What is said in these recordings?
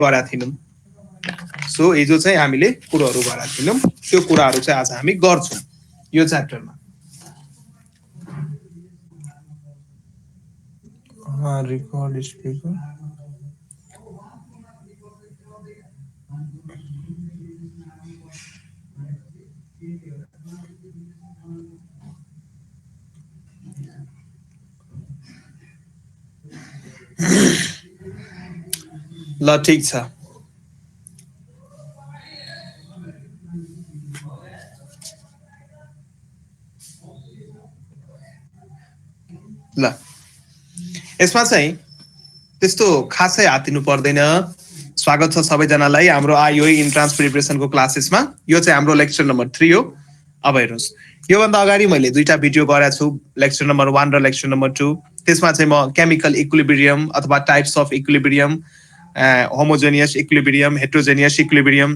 गरेका थियौँ। सो हिजो चाहिँ हामीले कुरोहरू गरेका थियौँ, त्यो कुराहरू चाहिँ आज हामी गर्छौँ यो च्याप्टरमा। रिकॉर्ड स्पीकर ल ठीक छ। ल यसमा चाहिँ त्यस्तो खासै हातिनु पर्दैन। स्वागत छ सबैजनालाई हाम्रो आइओई इन्ट्रान्स प्रिपरेसनको क्लासेसमा। यो चाहिँ हाम्रो लेक्चर नम्बर 3 हो। अब हेर्नुहोस्, योभन्दा अगाडि मैले दुईटा भिडियो गरेको छु, लेक्चर नम्बर 1 र लेक्चर नम्बर 2। त्यसमा चाहिँ म केमिकल इक्विलिब्रियम अथवा types of equilibrium, homogeneous equilibrium, heterogeneous equilibrium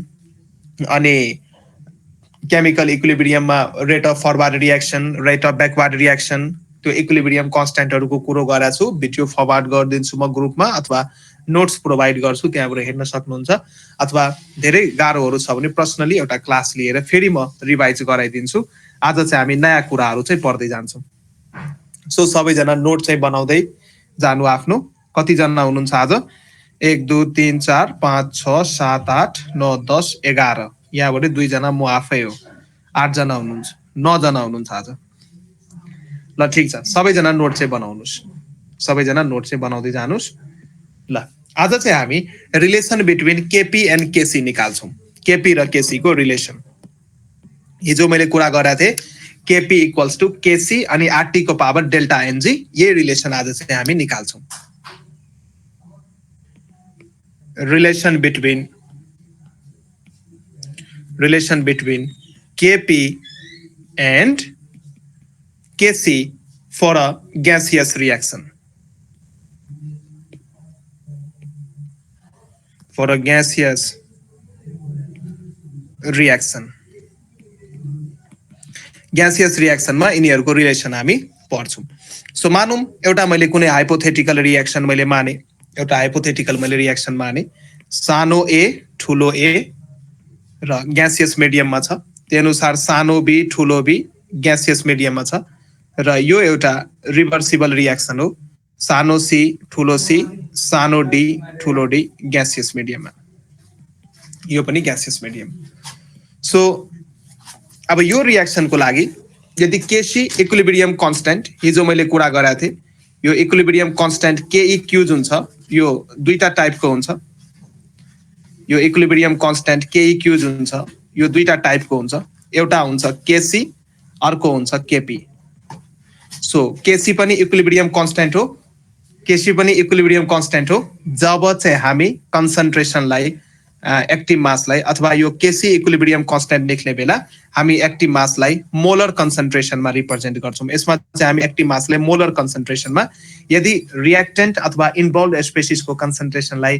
अनि केमिकल इक्विलिब्रियममा rate of forward reaction, rate of backward reaction, त्यो इक्विलिब्रियम कन्स्ट्यान्टहरूको कुरो गरेको छु। भिडियो फरवर्ड गरिदिन्छु म ग्रुपमा अथवा नोट्स प्रोभाइड गर्छु, त्यहाँबाट हेर्न सक्नुहुन्छ। अथवा धेरै गाह्रोहरू छ भने पर्सनली एउटा क्लास लिएर फेरि म रिभाइज गराइदिन्छु। आज चाहिँ हामी नयाँ कुराहरू चाहिँ पढ्दै जान्छौँ। सो सबैजना नोट चाहिँ बनाउँदै जानु आफ्नो। कतिजना हुनुहुन्छ आज? 1 2 3 4 5 6 7 8 9 10 11। यहाँबाट 2 जना म आफै हो, 8 जना हुनुहुन्छ, 9 जना हुनुहुन्छ आज। ल ठीक छ, सबैजना नोट चाहिँ बनाउनुहोस्, सबैजना नोट चाहिँ बनाउँदै जानुहोस्। ल आज चाहिँ हामी relation between K P and K C निकाल्छौँ। केपी र केसी को रिलेसन। हिजो मैले कुरा गरेको थिएँ, केपी इक्वल्स टु केसी अनि आरटी को पावर डेल्टा एनजी। यही रिलेसन आज चाहिँ हामी निकाल्छौँ। Relation between K P and K C for a gaseous reaction. For a gaseous reaction. Gaseous रिएक्सनमा यिनीहरूको रिलेसन हामी पढ्छौँ। सो मानौँ एउटा मैले कुनै हाइपोथेटिकल रिएक्सन मैले माने, एउटा हाइपोथेटिकल मैले रिएक्सन माने, सानो ए ठुलो ए र ग्यासियस मिडियममा छ। त्यही अनुसार सानो बी ठुलो बी ग्यासियस मिडियममा छ र यो एउटा रिभर्सिबल रिएक्सन हो। सानो सी ठुलो सी, सानो डी ठुलो डी ग्यासियस मिडियममा, यो पनि ग्यासियस मिडियम। सो अब यो रिएक्सनको लागि यदि केसी इक्विलिब्रियम कन्स्ट्यान्ट, हिजो मैले कुरा गरेको थिएँ, यो इक्विलिब्रियम कन्स्ट्यान्ट केइक्यू जुन छ यो दुईटा टाइपको हुन्छ। यो इक्विलिब्रियम कन्स्ट्यान्ट केइक्यू जुन छ यो दुईटा टाइपको हुन्छ। एउटा हुन्छ केसी, अर्को हुन्छ केपी। सो केसी पनि इक्विलिब्रियम कन्स्ट्यान्ट हो, केसी पनि इक्विलिब्रियम कन्स्ट्यान्ट हो जब चाहिँ हामी कन्सन्ट्रेसनलाई एक्टिभ मासलाई अथवा यो केसी इक्विलिब्रियम कन्स्ट्यान्ट लेख्ने बेला हामी एक्टिभ मासलाई मोलर कन्सन्ट्रेसनमा रिप्रेजेन्ट गर्छौँ। यसमा चाहिँ हामी एक्टिभ मासलाई मोलर कन्सन्ट्रेसनमा, यदि रिएक्टेन्ट अथवा इन्भल्भ स्पेसिसको कन्सन्ट्रेसनलाई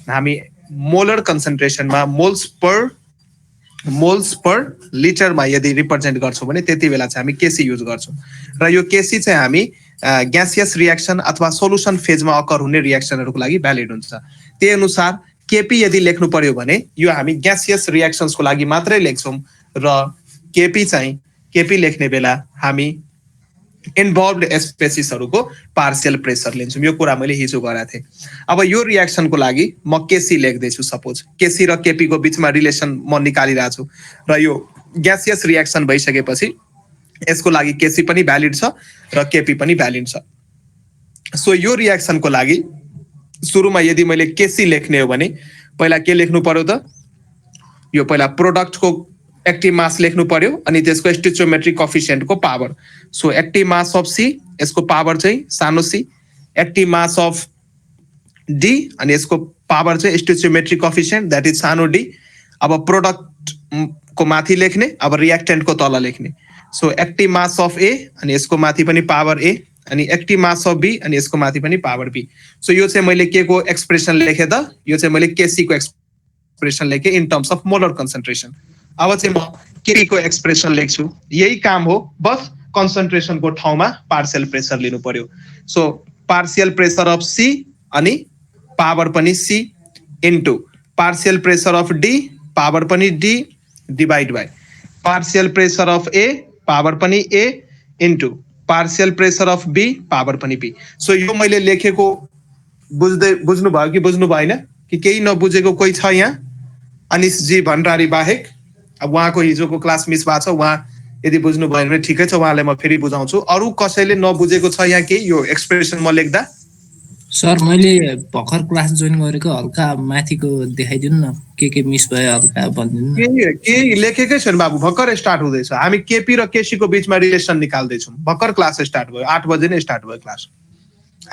हामी मोलर कन्सन्ट्रेसनमा मोल्स पर लिटरमा यदि रिप्रेजेन्ट गर्छौँ भने त्यति बेला चाहिँ हामी केसी युज गर्छौँ। र यो केसी चाहिँ हामी ग्यासियस रिएक्सन अथवा सोलुसन फेजमा अकर हुने रिएक्सनहरूको लागि भ्यालिड हुन्छ। त्यही अनुसार केपी यदि लेख्नु पर्यो भने यो हामी ग्यासियस रिएक्सन्सको लागि मात्रै लेख्छौँ र केपी लेख्ने बेला हामी इन्भल्भड स्पेसिसहरूको पार्शियल प्रेसर लिन्छौँ। यो कुरा मैले हिजो गरेको थिएँ। अब यो रिएक्सनको लागि म केसी लेख्दैछु। सपोज केसी र केपी को बिचमा रिलेसन म निकालिरहेको छु र यो ग्यासियस रिएक्सन भइसकेपछि यसको लागि केसी पनि भ्यालिड छ र केपी पनि भ्यालिड छ। सो यो रिएक्सनको लागि सुरुमा यदि मैले केसी लेख्ने हो भने पहिला के लेख्नु पर्यो त? यो पहिला प्रोडक्टको एक्टिभ मास लेख्नु पर्यो अनि त्यसको स्टोइचियोमेट्रिक कोएफिसिएन्टको power. So active mass of C, यसको पावर चाहिँ सानो C, active mass of D अनि यसको पावर चाहिँ स्टोइचियोमेट्रिक कोएफिसिएन्ट दैट इज सानो डी। अब प्रोडक्ट को माथि लेख्ने, अब रिएक्टेन्ट को तल लेख्ने। So active mass of A अनि यसको माथि पनि पावर ए अनि एक्टिभ मास अफ बी अनि यसको माथि पनि पावर बी। सो यो चाहिँ मैले के को एक्सप्रेसन लेखेँ त? यो चाहिँ मैले केसी को एक्सप्रेसन लेखेँ in terms of molar concentration. अब चाहिँ म केपी को एक्सप्रेसन लेख्छु। यही काम हो, बस कन्सन्ट्रेसनको ठाउँमा पार्शियल प्रेसर लिनु पर्यो। So partial pressure of C अनि पावर पनि C into partial pressure of D power पनि D divide by partial pressure of A power पनि A into partial pressure of B power पनि बी। सो यो मैले लेखेको बुझ्नुभयो कि बुझ्नु भएन कि केही नबुझेको कोही छ यहाँ? अनिश जी भण्डारी बाहेक। अब उहाँको हिजोको क्लास मिस भएको छ, उहाँ यदि बुझ्नु भएन भने ठिकै छ, उहाँलाई म फेरि बुझाउँछु। अरू कसैले नबुझेको छ यहाँ केही यो एक्सप्रेसन म लेख्दा? सर मैले भर्खर क्लास जोइन गरेको, हल्का माथिको देखाइदिनु न के मिस भयो हल्का भनिदिनु न। केही लेखेकै छैन बाबु, भर्खर स्टार्ट हुँदैछ। हामी केपी र केसी को बीचमा रिलेसन निकाल्दैछौँ। भर्खर क्लास स्टार्ट भयो, 8 बजे नै स्टार्ट भयो क्लास।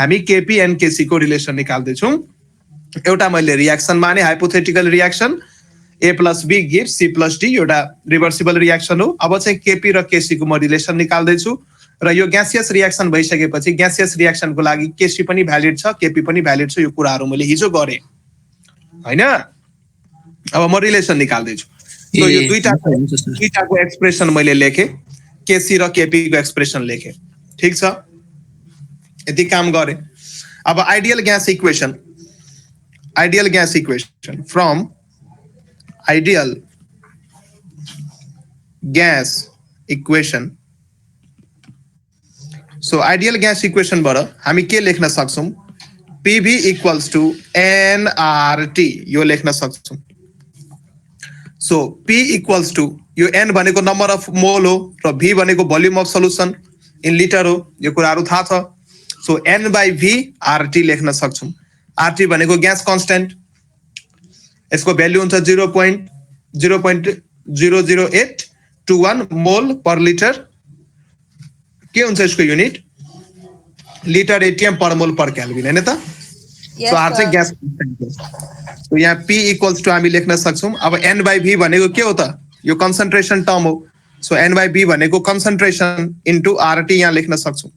हामी केपी एन्ड केसी को रिलेसन निकाल्दैछौँ। एउटा मैले रियाक्सन माने hypothetical reaction A plus B gives C plus D, एउटा रिभर्सिबल रियाक्सन हो। अब चाहिँ केपी र केसी को म रिलेसन निकाल्दैछु र यो ग्यासियस रियाक्सन भइसकेपछि ग्यासियस रियाक्सनको लागि केसी पनि भ्यालिड छ, केपी पनि भ्यालिड छ। यो कुराहरू मैले हिजो गरेँ हैन? अब म रिलेसन निकाल्दैछु। सो यो दुईटाको एक्सप्रेसन मैले लेखेँ, केसी र केपी को एक्सप्रेसन लेखेँ। ठीक छ, यति काम गरेँ। अब ideal gas equation from ideal gas equation. So ideal gas इक्वेसनबाट हामी के लेख्न सक्छौँ? पीभी इक्वल्स टु एनआरटी यो लेख्न सक्छौँ। सो पी इक्वल्स टु यो एन भनेको नम्बर अफ मोल हो र भी भनेको volume of solution in litre हो। यो कुराहरू थाहा छ। So an by V R T लेख्न सक्छौँ। आरटी भनेको ग्यास कन्स्टेन्ट, यसको भ्याल्यु हुन्छ 0.00821 मोल पर लिटर। के हुन्छ यसको युनिट? लिटर एटीएम पर मोल पर केल्भिन हैन त? सो आर चाहिँ ग्यास कन्स्टेन्ट हो। सो यहाँ पी इक्वल्स टु हामी लेख्न सक्छौँ। अब एन बाई भी भनेको के हो त? यो कन्सन्ट्रेसन टर्म हो। सो एन बाई भी भनेको कन्सन्ट्रेसन इन्टु आरटी यहाँ लेख्न सक्छौँ।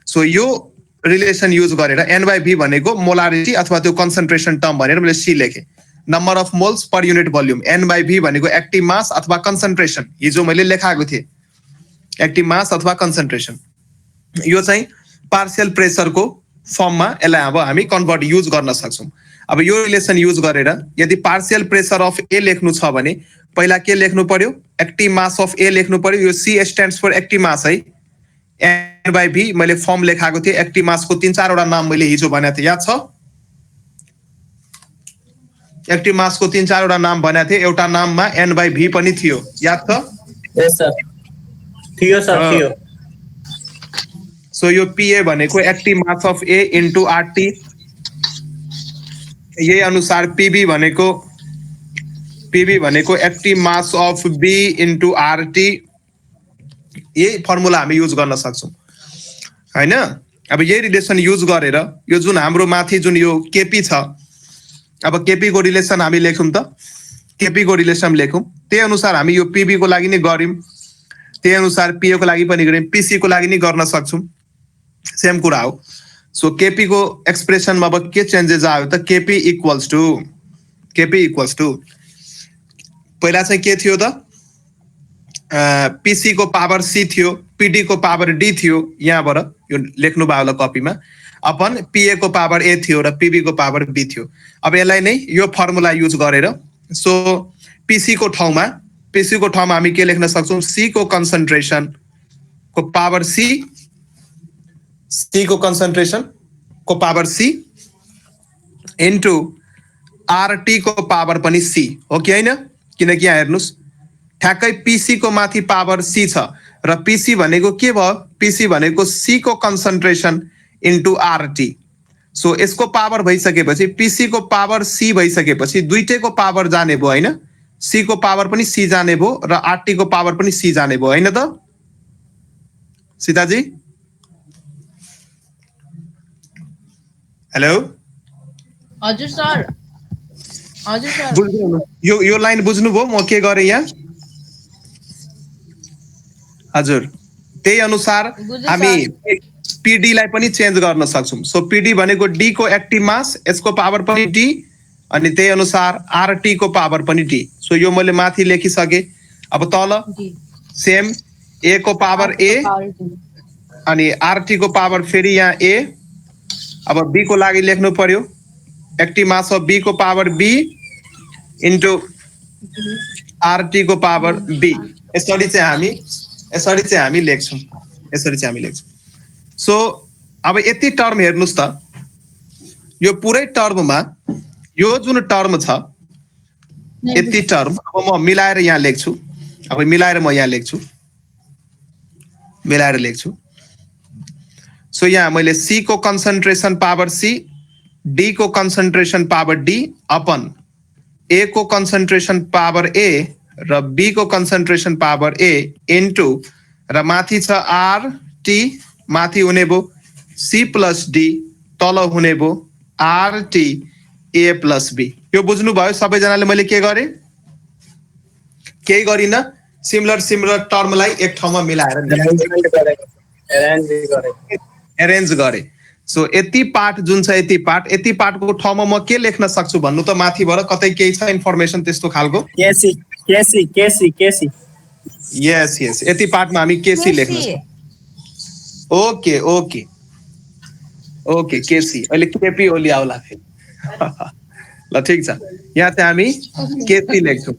सो यो रिलेसन युज गरेर एन बाई भी भनेको मोलारिटी अथवा त्यो कन्सन्ट्रेसन टर्म भनेर मैले सी लेखेँ। Number of moles per unit volume, N by V भनेको एक्टिभ मास अथवा कन्सन्ट्रेसन, हिजो मैले लेखाएको थिएँ एक्टिभ मास अथवा कन्सन्ट्रेसन। यो चाहिँ पार्शियल प्रेसरको फर्ममा यसलाई अब हामी कन्भर्ट युज गर्न सक्छौँ। अब यो रिलेसन युज गरेर यदि पार्शियल प्रेसर अफ ए लेख्नु छ भने पहिला के लेख्नु पर्यो? एक्टिभ मास अफ ए लेख्नु पर्यो। यो C stands for active mass है। एन बाई भी मैले फर्म लेखाएको थिएँ। एक्टिभ मासको 3-4 वटा नाम मैले हिजो भनेको थिएँ, याद छ? एक्टिभ मासको 3-4 वटा नाम भनेको थिएँ। एउटा नाममा एन बाई भी पनि थियो, याद छ? यस सर, थियो सर, थियो। सो यो पीए भनेको active mass of A into R T. यही अनुसार पीबी भनेको active mass of B into R T. यही फर्मुला हामी युज गर्न सक्छौँ हैन? अब यही रिलेसन युज गरेर यो जुन हाम्रो माथि जुन यो केपी छ, अब केपी को रिलेसन हामी लेखौँ त, केपी को रिलेसन लेखौँ। त्यही अनुसार हामी यो पीबी को लागि नै गर्यौँ, त्यही अनुसार पीए को लागि पनि गर्यौँ, पीसी को लागि नै गर्न सक्छौँ। सेम कुरा हो। सो केपी को एक्सप्रेसनमा अब के चेन्जेस आयो त? केपी इक्वल्स टु पहिला चाहिँ के थियो त? पीसी को पावर सी थियो, पीडी को पावर डी थियो। यहाँबाट यो लेख्नु भयो होला कपीमा। अपन पीए को पावर ए थियो र पीबी को पावर बी थियो। अब यसलाई नै यो फर्मुला युज गरेर सो पीसी को ठाउँमा हामी के लेख्न सक्छौँ? सी को कन्सन्ट्रेसन को पावर सी को कन्सन्ट्रेसन को पावर सी इन्टु आरटी को पावर पनि सी हो कि होइन? किनकि यहाँ हेर्नुहोस् ठ्याक्कै पीसी को माथि पावर सी छ र पीसी भनेको के भयो? पीसी भनेको सी को कन्सन्ट्रेसन इन्टु आरटी। सो यसको पावर भइसकेपछि पीसी को पावर सी भइसकेपछि दुईटैको पावर जाने भयो होइन? सी को पावर पनि सी जाने भयो र आरटी को पावर पनि सी जाने भयो होइन त सीताजी? हेलो हजुर सर, हजुर सर। यो लाइन बुझ्नुभयो म के गरेँ यहाँ? हजुर, त्यही अनुसार हामी पीडी लाई पनि चेन्ज गर्न सक्छौँ। सो पीडी भनेको डी को एक्टिभ मास, यसको पावर पनि डी, अनि त्यही अनुसार आरटी को पावर पनि डी। सो यो मैले माथि लेखिसकेँ। अब तल सेम ए को पावर ए अनि आरटी को पावर फेरि यहाँ ए। अब बी को लागि लेख्नु पर्यो एक्टिभ मास अफ बी को पावर बी इन्टु आरटी को पावर बी यसरी चाहिँ हामी लेख्छौँ सो अब यति टर्म हेर्नुस् त यो पुरै टर्ममा यो जुन टर्म छ यति टर्म अब म मिलाएर यहाँ लेख्छु सो यहाँ मैले सी को कन्सन्ट्रेसन पावर सी डी को कन्सन्ट्रेसन पावर डी अपन ए को कन्सन्ट्रेसन पावर ए र बी को कन्सन्ट्रेसन पावर ए इन्टु र माथि छ आर टी माथि हुने भो सी प्लस डी तल हुने भो R T A plus B यो बुझ्नुभयो सबैजनाले मैले के गरेँ केही गरिन सिमिलर टर्मलाई एक ठाउँमा मिलाएर एरेन्ज गरे सो यति पार्ट जुन छ यति पार्टको ठाउँमा म के लेख्न सक्छु भन्नु त माथिबाट कतै केही छ इन्फर्मेसन त्यस्तो खालको केसी यस यति पार्टमा हामी केसी लेख्न सक्छौँ ओके केसी अहिले केपी ओली आउला फेरि ल ठिक छ यहाँ चाहिँ हामी केसी लेख्छौँ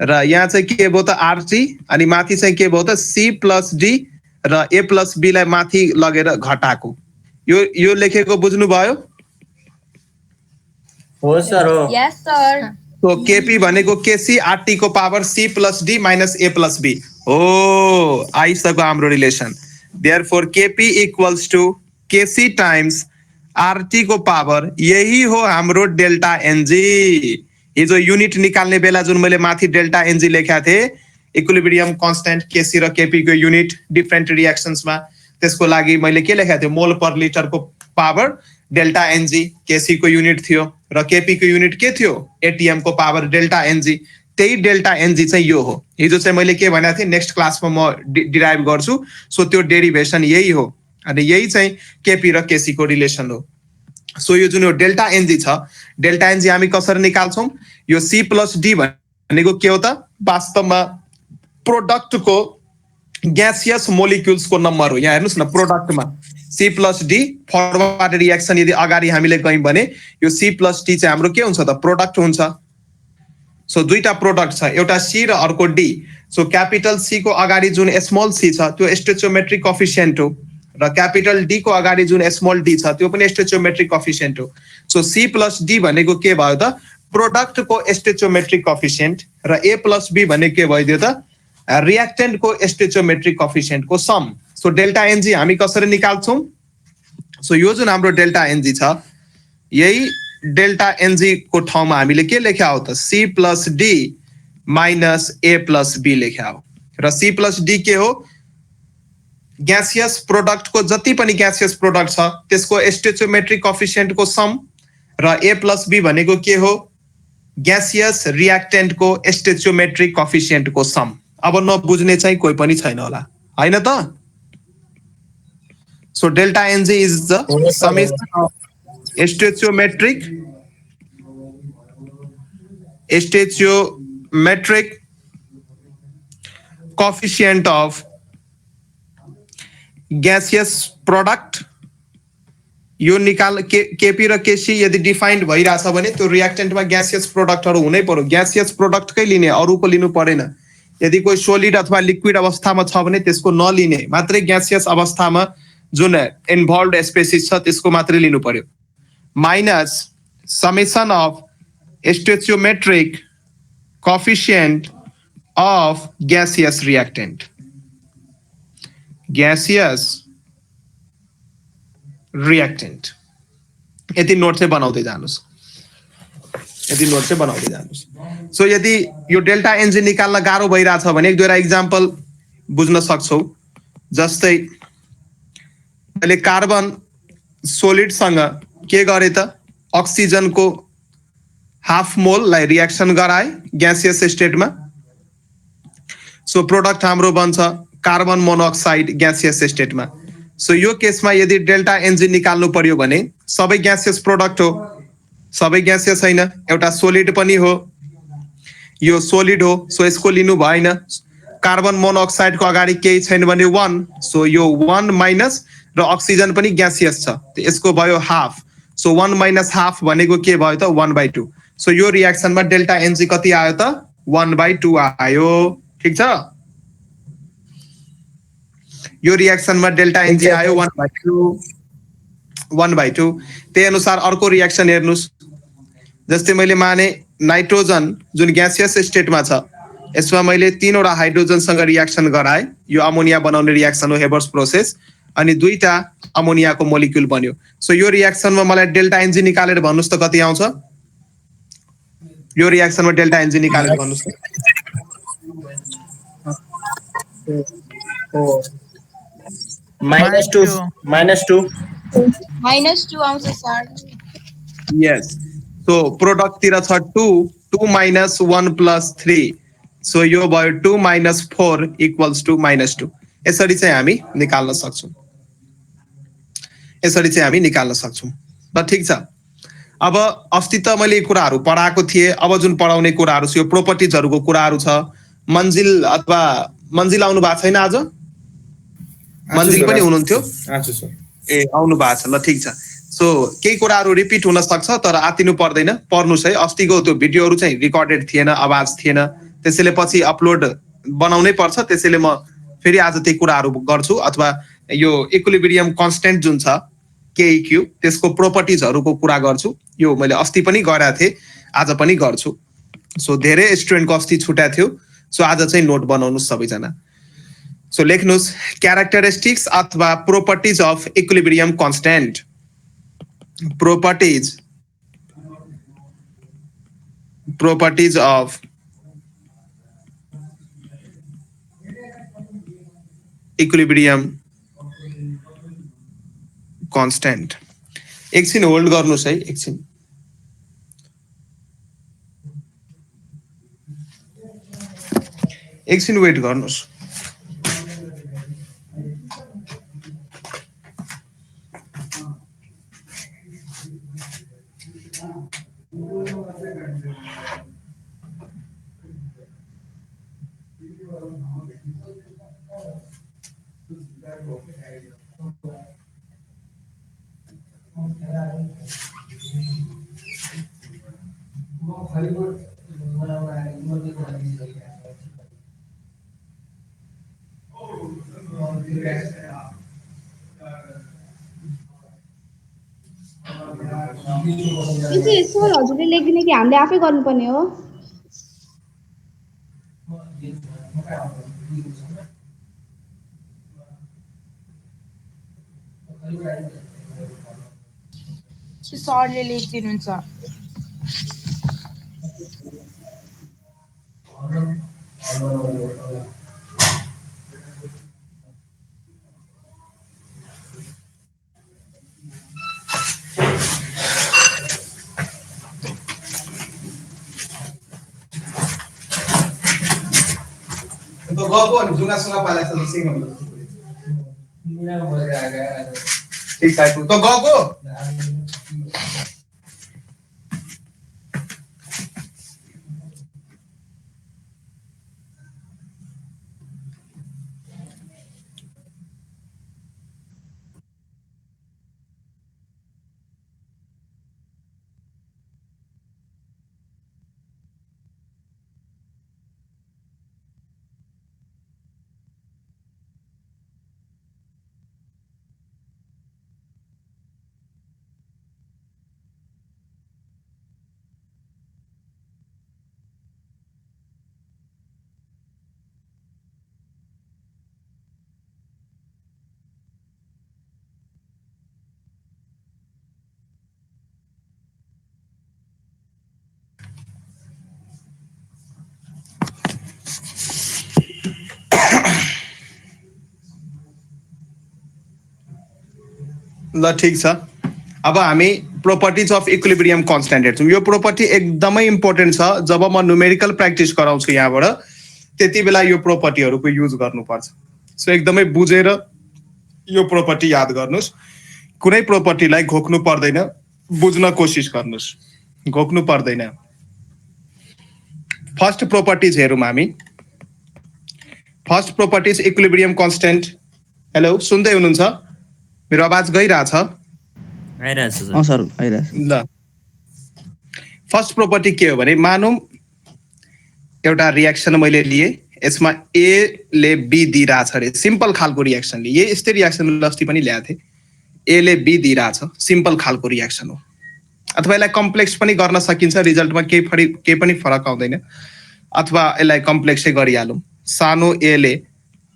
र यहाँ चाहिँ के भयो त आरसी अनि माथि चाहिँ के भयो त सी प्लस डी र ए प्लस बी लाई माथि लगेर घटाएको यो लेखेको बुझ्नुभयो हो सर हो यस सर तो केपी भनेको केसी आरटी को power C plus D minus A plus B हो आइसक्यो हाम्रो relation therefore K P equals to K C times R T को पावर यही हो हाम्रो डेल्टा एनजी हिजो युनिट निकाल्ने बेला जुन मैले माथि डेल्टा एनजी लेखेका थिएँ इक्विलिब्रियम कन्स्टेन्ट केसी र केपी को युनिट डिफरेन्ट रिएक्सन्समा त्यसको लागि मैले के लेखेको थिएँ मोल पर लिटर को पावर डेल्टा एनजी केसी को युनिट थियो र केपी को युनिट के थियो एटीएम को पावर डेल्टा एनजी त्यही डेल्टा एनजी चाहिँ यो हो हिजो चाहिँ मैले के भनेको थिएँ नेक्स्ट क्लासमा म डिराइभ गर्छु सो त्यो डेरिभेसन यही हो अनि यही चाहिँ केपी र केसी को रिलेसन हो सो यो जुन यो डेल्टा एनजी छ डेल्टा एनजी हामी कसरी निकाल्छौँ यो सी प्लस डी भनेको के हो त वास्तवमा प्रोडक्ट को ग्यासियस मोलिक्युल्स को नम्बर हो यहाँ हेर्नुस् न प्रोडक्टमा C plus D forward reaction यदि अगाडि हामीले गयौँ भने यो सी प्लस डी चाहिँ हाम्रो के हुन्छ त प्रोडक्ट हुन्छ सो दुईटा प्रोडक्ट छ एउटा सी र अर्को डी सो क्यापिटल सी को अगाडि जुन स्मल सी छ त्यो स्टोइचियोमेट्रिक कोएफिसिएन्ट हो र क्यापिटल डी को अगाडि जुन स्मल डी छ त्यो पनि स्टोइचियोमेट्रिक कोएफिसिएन्ट हो सो सी प्लस डी भनेको के भयो त प्रोडक्ट को स्टोइचियोमेट्रिक कोएफिसिएन्ट र ए प्लस बी भनेको के भइदियो त रिएक्टेन्ट को स्टोइचियोमेट्रिक कोएफिसिएन्ट को सम सो डेल्टा एनजी हामी कसरी निकाल्छौँ सो यो जुन हाम्रो डेल्टा एनजी छ यही डेल्टा एनजी को ठाउँमा हामीले के लेख्या हो त C plus D minus A plus B लेख्या हो र सी प्लस डी के हो ग्यासियस प्रोडक्ट को जति पनि ग्यासियस प्रोडक्ट छ त्यसको स्टोइचियोमेट्रिक कोएफिसिएन्ट को सम र ए प्लस बी भनेको के हो ग्यासियस रिएक्टेन्ट को स्टोइचियोमेट्रिक कोएफिसिएन्ट को सम अब नबुझ्ने चाहिँ कोही पनि छैन होला हैन त so delta NG is the summation of stoichiometric coefficient of gaseous product यो निकाल केपी र केसी यदि डिफाइन्ड भइरहेछ भने त्यो रिएक्टेन्टमा ग्यासियस प्रोडक्टहरु हुनै पर्यो ग्यासियस प्रोडक्टकै लिने अरूको लिनु परेन यदि कोही सोलिड अथवा लिक्विड अवस्थामा छ भने त्यसको नलिने मात्रै ग्यासियस अवस्थामा जुन इन्भल्भड स्पेसिस छ त्यसको मात्रै लिनु पर्यो minus summation of stoichiometric coefficient of gaseous reactant gaseous reactant यति नोट चाहिँ बनाउँदै जानुस् सो यदि यो डेल्टा एनजी निकाल्न गाह्रो भइरहेछ भने एक दुईवटा इक्जाम्पल बुझ्न सक्छौ जस्तै अहिले कार्बन सोलिडसँग के गरे त अक्सिजनको हाफ मोललाई रिएक्सन गराए ग्यासियस स्टेटमा सो प्रोडक्ट हाम्रो बन्छ कार्बन मोनोक्साइड ग्यासियस स्टेटमा सो यो केसमा यदि डेल्टा एनजी निकाल्नु पर्यो भने सबै ग्यासियस प्रोडक्ट हो सबै ग्यासियस हैन एउटा सोलिड पनि हो यो सोलिड हो सो यसको लिनु भएन कार्बन मोनोक्साइड को अगाडि केही छैन भने 1 सो यो 1 माइनस र अक्सिजन पनि ग्यासियस छ यसको भयो हाफ सो 1 माइनस हाफ भनेको के भयो त 1/2 सो यो रियाक्सनमा डेल्टा एनजी कति आयो त 1/2 आयो ठीक छ यो रियाक्सनमा डेल्टा एनजी आयो 1/2 त्यही अनुसार अर्को रियाक्सन हेर्नुस् जस्तै मैले माने नाइट्रोजन जुन ग्यासियस स्टेटमा छ यसमा मैले 3 वटा हाइड्रोजनसँग रियाक्सन गराए यो अमोनिया बनाउने रियाक्सन हो हेबर्स प्रोसेस अनि 2टा अमोनियाको मोलिक्युल बन्यो सो यो रियाक्सनमा मलाई डेल्टा एनजी निकालेर भन्नुस् त कति आउँछ यो रियाक्सनमा डेल्टा एनजी निकालेर भन्नुस् त -2 -2 -2 आउँछ सर यस सो प्रोडक्ट तिर छ 2 minus 1 plus 3 सो यो भयो 2 minus 4 equals to -2 यसरी चाहिँ हामी निकाल्न सक्छौं ल ठीक छ अब अस्ति त मैले कुराहरु पढाएको थिए अब जुन पढाउने कुराहरु छ यो प्रोपर्टिजहरुको कुराहरु छ मन्जिल अथवा मन्जिल आउनु भएको छैन आज मन्जिल पनि हुनुहुन्थ्यो आज सर ए आउनु भएको छ ल ठीक छ सो केही कुराहरु रिपिट हुन सक्छ तर आतिनु पर्दैन पढ्नुस् है अस्तिको त्यो भिडियोहरु चाहिँ रिकर्डेड थिएन आवाज थिएन त्यसैले पछि अपलोड बनाउनै पर्छ त्यसैले म फेरि आज त्यही कुराहरु गर्छु अथवा यो इक्विलिब्रियम कन्स्टेन्ट जुन छ केइक्यू त्यसको प्रोपर्टिजहरुको कुरा गर्छु यो मैले अस्ति पनि गरेको थिए आज पनि गर्छु सो धेरै स्टुडेन्टको अस्ति छुट्या थियो सो आज चाहिँ नोट बनाउनुस् सबैजना सो लेख्नुस् क्यारेक्टरिस्टिक्स अथवा properties of equilibrium constant properties of equilibrium constant एकछिन होल्ड गर्नुस् है एकछिन वेट गर्नुस् सर हजुरले लेखिदिने कि हामीले आफै गर्नुपर्ने हो सरले लेखिदिनुहुन्छ तो गएको अनि जुगासँग पालेछ सिंह ठीक है तो गएको ल ठीक छ अब हामी प्रोपर्टिज अफ इक्विलिब्रियम कन्स्टेन्ट हेर्छौं यो प्रोपर्टी एकदमै इम्पोर्टेन्ट छ जब म न्यूमेरिकल प्र्याक्टिस गराउँछु यहाँबाट त्यति बेला यो प्रोपर्टीहरुको युज गर्नुपर्छ सो एकदमै बुझेर यो प्रोपर्टी याद गर्नुस् कुनै प्रोपर्टीलाई घोक्नु पर्दैन बुझ्न कोशिश गर्नुस् घोक्नु पर्दैन फर्स्ट प्रोपर्टीज हेरौं हामी first properties equilibrium constant hello सुन्दै हुनुहुन्छ मेरो आवाज गइराछ आइरहेछ सर सर आइरहेछ ल फर्स्ट प्रोपर्टी के हो भने मानौँ एउटा रियाक्सन मैले लिए यसमा ए ले बी दिइरहेछ अरे सिम्पल खालको रियाक्सन लिए यस्तै रियाक्सन अस्ति पनि ल्याएको थिएँ ए ले बी दिइरहेछ सिम्पल खालको रियाक्सन हो अथवा यसलाई कम्प्लेक्स पनि गर्न सकिन्छ रिजल्टमा केही पनि फरक आउँदैन अथवा यसलाई कम्प्लेक्सै गरिहालौँ सानो ए ले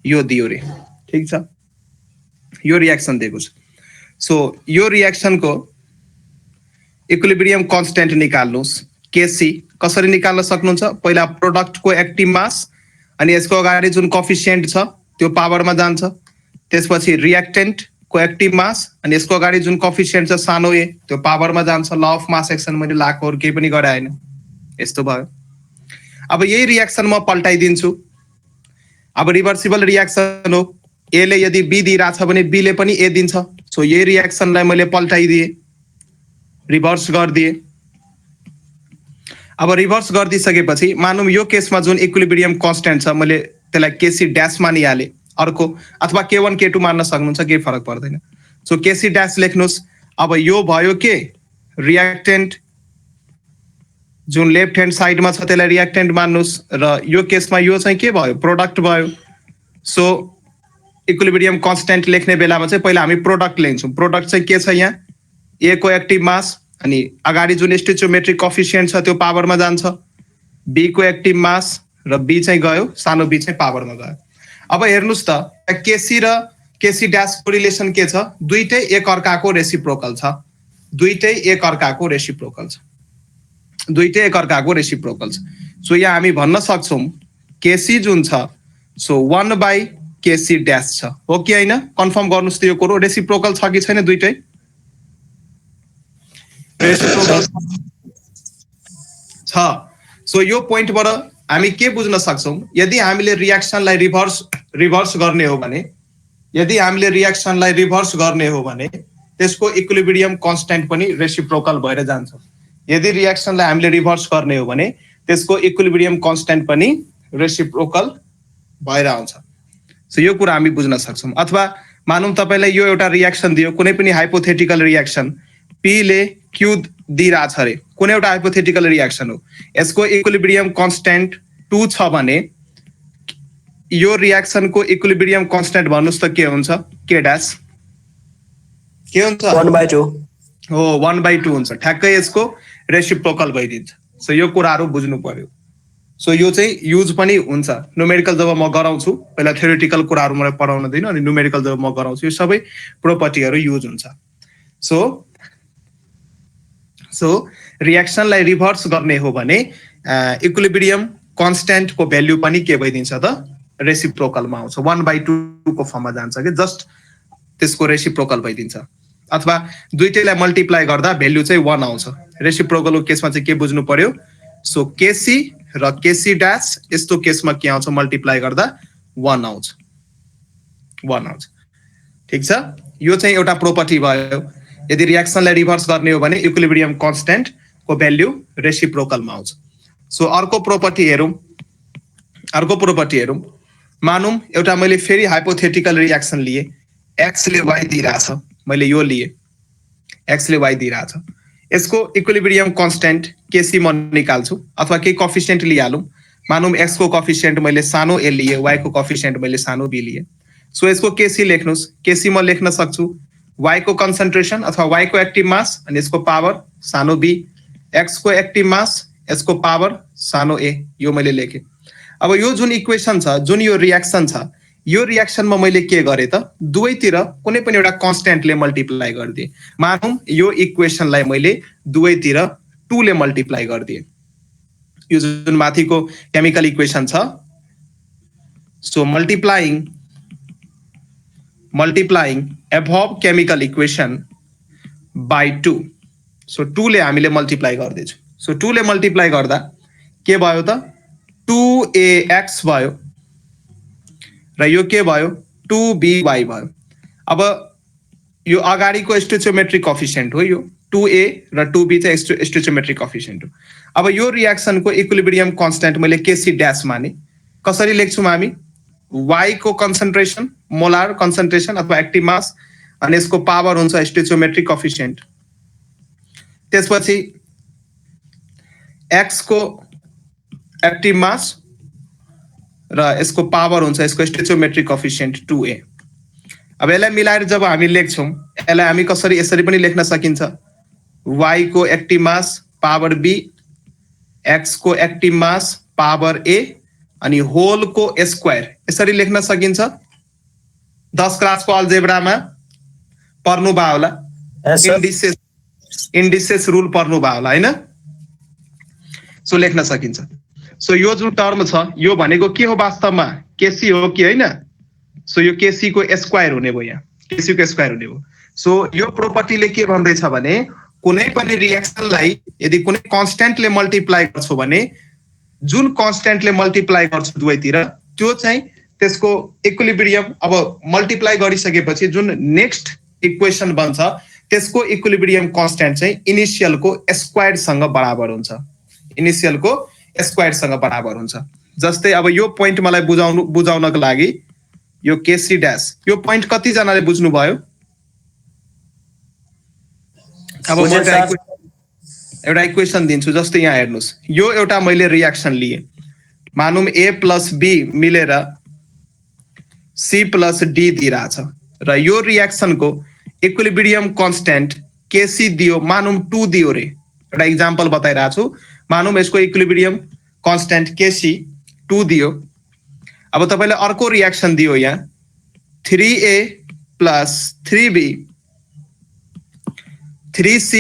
यो दियो रे ठिक छ यो रियाक्सन दिएको छ सो यो रियाक्सनको इक्विलिब्रियम कन्स्टेन्ट निकाल्नुहोस् केसी कसरी निकाल्न सक्नुहुन्छ पहिला प्रोडक्टको एक्टिभ मास अनि यसको अगाडि जुन कोफिसिएन्ट छ त्यो पावरमा जान्छ त्यसपछि रियाक्टेन्टको एक्टिभ मास अनि यसको अगाडि जुन कोफिसिएन्ट छ सानो ए त्यो पावरमा जान्छ ल अफ मास एक्सन मैले लाएको केही पनि गराएन यस्तो भयो अब यही रियाक्सन म पल्टाइदिन्छु अब रिभर्सिबल रियाक्सन हो ए ले यदि बी दिइरहेछ भने बी ले पनि ए दिन्छ सो यही रियाक्सनलाई मैले पल्टाइदिएँ रिभर्स गरिदिएँ अब रिभर्स गरिदिसकेपछि मानौँ यो केसमा जुन इक्विलिब्रियम कन्स्टेन्ट छ मैले त्यसलाई केसी ड्यास मानिहालेँ अर्को अथवा के1 के2 मान्न सक्नुहुन्छ केही फरक पर्दैन सो केसी ड्यास लेख्नुहोस् अब यो भयो के रियाक्टेन्ट जुन लेफ्ट ह्यान्ड साइडमा छ त्यसलाई रियाक्टेन्ट मान्नुहोस् र यो केसमा यो चाहिँ के भयो प्रोडक्ट भयो सो इक्विलिब्रियम कन्स्टेन्ट लेख्ने बेलामा चाहिँ पहिला हामी प्रोडक्ट लिन्छौँ प्रोडक्ट चाहिँ के छ यहाँ ए को एक्टिभ मास अनि अगाडि जुन स्टोइचियोमेट्रिक कोफिसिएन्ट छ त्यो पावरमा जान्छ बी को एक्टिभ मास र बी चाहिँ गयो सानो बी चाहिँ पावरमा गयो अब हेर्नुस् त केसी र केसी ड्यासको रिलेसन के छ दुईटै एक अर्काको रेसिप्रोकल छ दुईटै एक अर्काको रेसिप्रोकल छ दुईटै एक अर्काको रेसिप्रोकल छ सो यहाँ हामी भन्न सक्छौँ केसी जुन छ सो 1 / केसी ड्यास छ हो कि होइन कन्फर्म गर्नुहोस् त यो कुरो रेसिप्रोकल छ कि छैन दुईटै रेसिप्रोकल छ सो यो पोइन्टबाट हामी के बुझ्न सक्छौँ यदि हामीले रियाक्सनलाई रिभर्स गर्ने हो भने यदि हामीले रियाक्सनलाई रिभर्स गर्ने हो भने त्यसको इक्विलिब्रियम कन्स्टेन्ट पनि रेसिप्रोकल भएर जान्छ यदि रियाक्सनलाई हामीले रिभर्स गर्ने हो भने त्यसको इक्विलिब्रियम कन्स्टेन्ट पनि रेसिप्रोकल भएर आउँछ सो यो कुरा हामी बुझ्न सक्छौँ अथवा मानौँ तपाईँलाई यो एउटा रियाक्सन दियो कुनै पनि हाइपोथेटिकल रियाक्सन पी ले क्यू दिइरहेछ अरे कुनै एउटा हाइपोथेटिकल रियाक्सन हो यसको इक्विलिब्रियम कन्स्टेन्ट 2 छ भने यो रियाक्सनको इक्विलिब्रियम कन्स्टेन्ट भन्नुहोस् त के हुन्छ के ड्यास के हुन्छ 1/2 हो 1/2 हुन्छ ठ्याक्कै यसको रेसिप्रोकल भइदिन्छ सो यो कुराहरू बुझ्नु पर्यो सो यो चाहिँ युज पनि हुन्छ न्युमेरिकल जब म गराउँछु पहिला थ्योरिटिकल कुराहरू मलाई पढाउन दिन अनि न्युमेरिकल जब म गराउँछु यो सबै प्रोपर्टीहरू युज हुन्छ सो रियाक्सनलाई रिभर्स गर्ने हो भने इक्विलिब्रियम कन्स्टेन्टको भ्याल्यु पनि के भइदिन्छ त रेसिप्रोकलमा आउँछ 1/2 को फर्ममा जान्छ कि जस्ट त्यसको रेसिप्रोकल भइदिन्छ अथवा दुईटैलाई मल्टिप्लाई गर्दा भ्याल्यु चाहिँ 1 आउँछ रेसिप्रोकलको केसमा चाहिँ के बुझ्नु पर्यो सो केसी र केसी ड्यास यस्तो केसमा के आउँछ मल्टिप्लाई गर्दा 1 आउँछ ठिक छ यो चाहिँ एउटा प्रोपर्टी भयो यदि रियाक्सनलाई रिभर्स गर्ने हो भने इक्विलिब्रियम कन्स्टेन्ट को भ्याल्यु रेसिप्रोकलमा आउँछ सो अर्को प्रोपर्टी हेरौँ मानौँ एउटा मैले फेरि हाइपोथेटिकल रियाक्सन लिए एक्स ले वाई दिइरहेछ मैले यो लिए एक्स ले वाई दिइरहेछ यसको इक्विलिब्रियम कन्स्टेन्ट केसी म निकाल्छु अथवा केही कोफिसिएन्ट लिइहालौँ मानौँ एक्स को कोफिसिएन्ट मैले सानो ए लिए वाई को कोफिसिएन्ट मैले सानो बी लिए सो यसको केसी लेख्नुहोस् केसी म लेख्न सक्छु वाई को कन्सन्ट्रेसन अथवा वाई को एक्टिभ मास अनि यसको पावर सानो बी एक्स को एक्टिभ मास यसको पावर सानो ए यो मैले लेखेँ अब यो जुन इक्वेसन छ जुन यो रियाक्सन छ यो रियाक्सनमा मैले के गरेँ त दुवैतिर कुनै पनि एउटा कन्स्टेन्टले मल्टिप्लाई गरिदिएँ मानौँ यो इक्वेसनलाई मैले दुवैतिर 2 ले मल्टिप्लाई गरिदिएँ यो जुन माथिको केमिकल इक्वेसन छ so multiplying above chemical equation by 2 so 2 ले हामीले मल्टिप्लाई गर्दैछौँ सो 2 ले मल्टिप्लाई गर्दा के भयो त 2ax भयो र यो के भयो 2by भयो अब यो अगाडिको स्टोइचियोमेट्रिक कोफिसिएन्ट हो यो 2a र 2b चाहिँ स्टोइचियोमेट्रिक कोफिसिएन्ट हो अब यो रियाक्सनको इक्विलिब्रियम कन्स्टेन्ट मैले केसी ड्यास माने कसरी लेख्छौँ हामी y को कन्सन्ट्रेसन मोलार कन्सन्ट्रेसन अथवा एक्टिभ मास अनि यसको पावर हुन्छ स्टोइचियोमेट्रिक कोफिसिएन्ट त्यसपछि x को एक्टिभ मास र यसको पावर हुन्छ यसको स्टोइचियोमेट्रिक कोएफिसिएन्ट 2a। अब यसलाई मिलाएर जब हामी लेख्छौं यसलाई हामी कसरी यसरी पनि लेख्न सकिन्छ y को एक्टिभ मास पावर b x को एक्टिभ मास पावर a अनि होल को स्क्वायर यसरी लेख्न सकिन्छ। 10 क्लासको अल्जेब्रामा पढ्नु भयो होला, इन्डिसेस रुल पढ्नु भयो होला हैन? सो लेख्न सकिन्छ। सो यो जुन टर्म छ यो भनेको के हो वास्तवमा केसी हो कि हैन? सो यो केसी को स्क्वायर हुने भयो, यहाँ केसी को स्क्वायर हुने भयो। सो यो प्रोपर्टीले के भन्दैछ भने कुनै पनि रिएक्सनलाई यदि कुनै कन्स्टेन्टले मल्टिप्लाई गर्छौ भने जुन कन्स्टेन्टले मल्टिप्लाई गर्छ दुवैतिर त्यो चाहिँ त्यसको इक्विलिब्रियम अब मल्टिप्लाई गरिसकेपछि जुन नेक्स्ट इक्वेसन बन्छ त्यसको इक्विलिब्रियम कन्स्टेन्ट चाहिँ इनिशियलको स्क्वायर सँग बराबर हुन्छ, इनिशियलको स्क्वायर सँग बराबर हुन्छ। जस्तै अब यो पोइन्ट मलाई बुझाउनको लागि यो केसी ड्याश यो पोइन्ट कति जनाले बुझ्नु भयो? अब म एउटा इक्वेसन दिन्छु। जस्तै यहाँ हेर्नुस् यो एउटा मैले रिएक्सन लिए, मानौं a + b मिलेर c + d दिइराछ र यो रिएक्सनको इक्विलिब्रियम कन्स्टेन्ट केसी दियो, मानौं 2 दियो रे। एउटा एक्जाम्पल बताइरहेको छु, मानौं यसको इक्विलिब्रियम कन्स्टेन्ट केसी 2 दियो। अब तपाईले अर्को रिएक्सन दियो यहाँ 3a + 3b 3c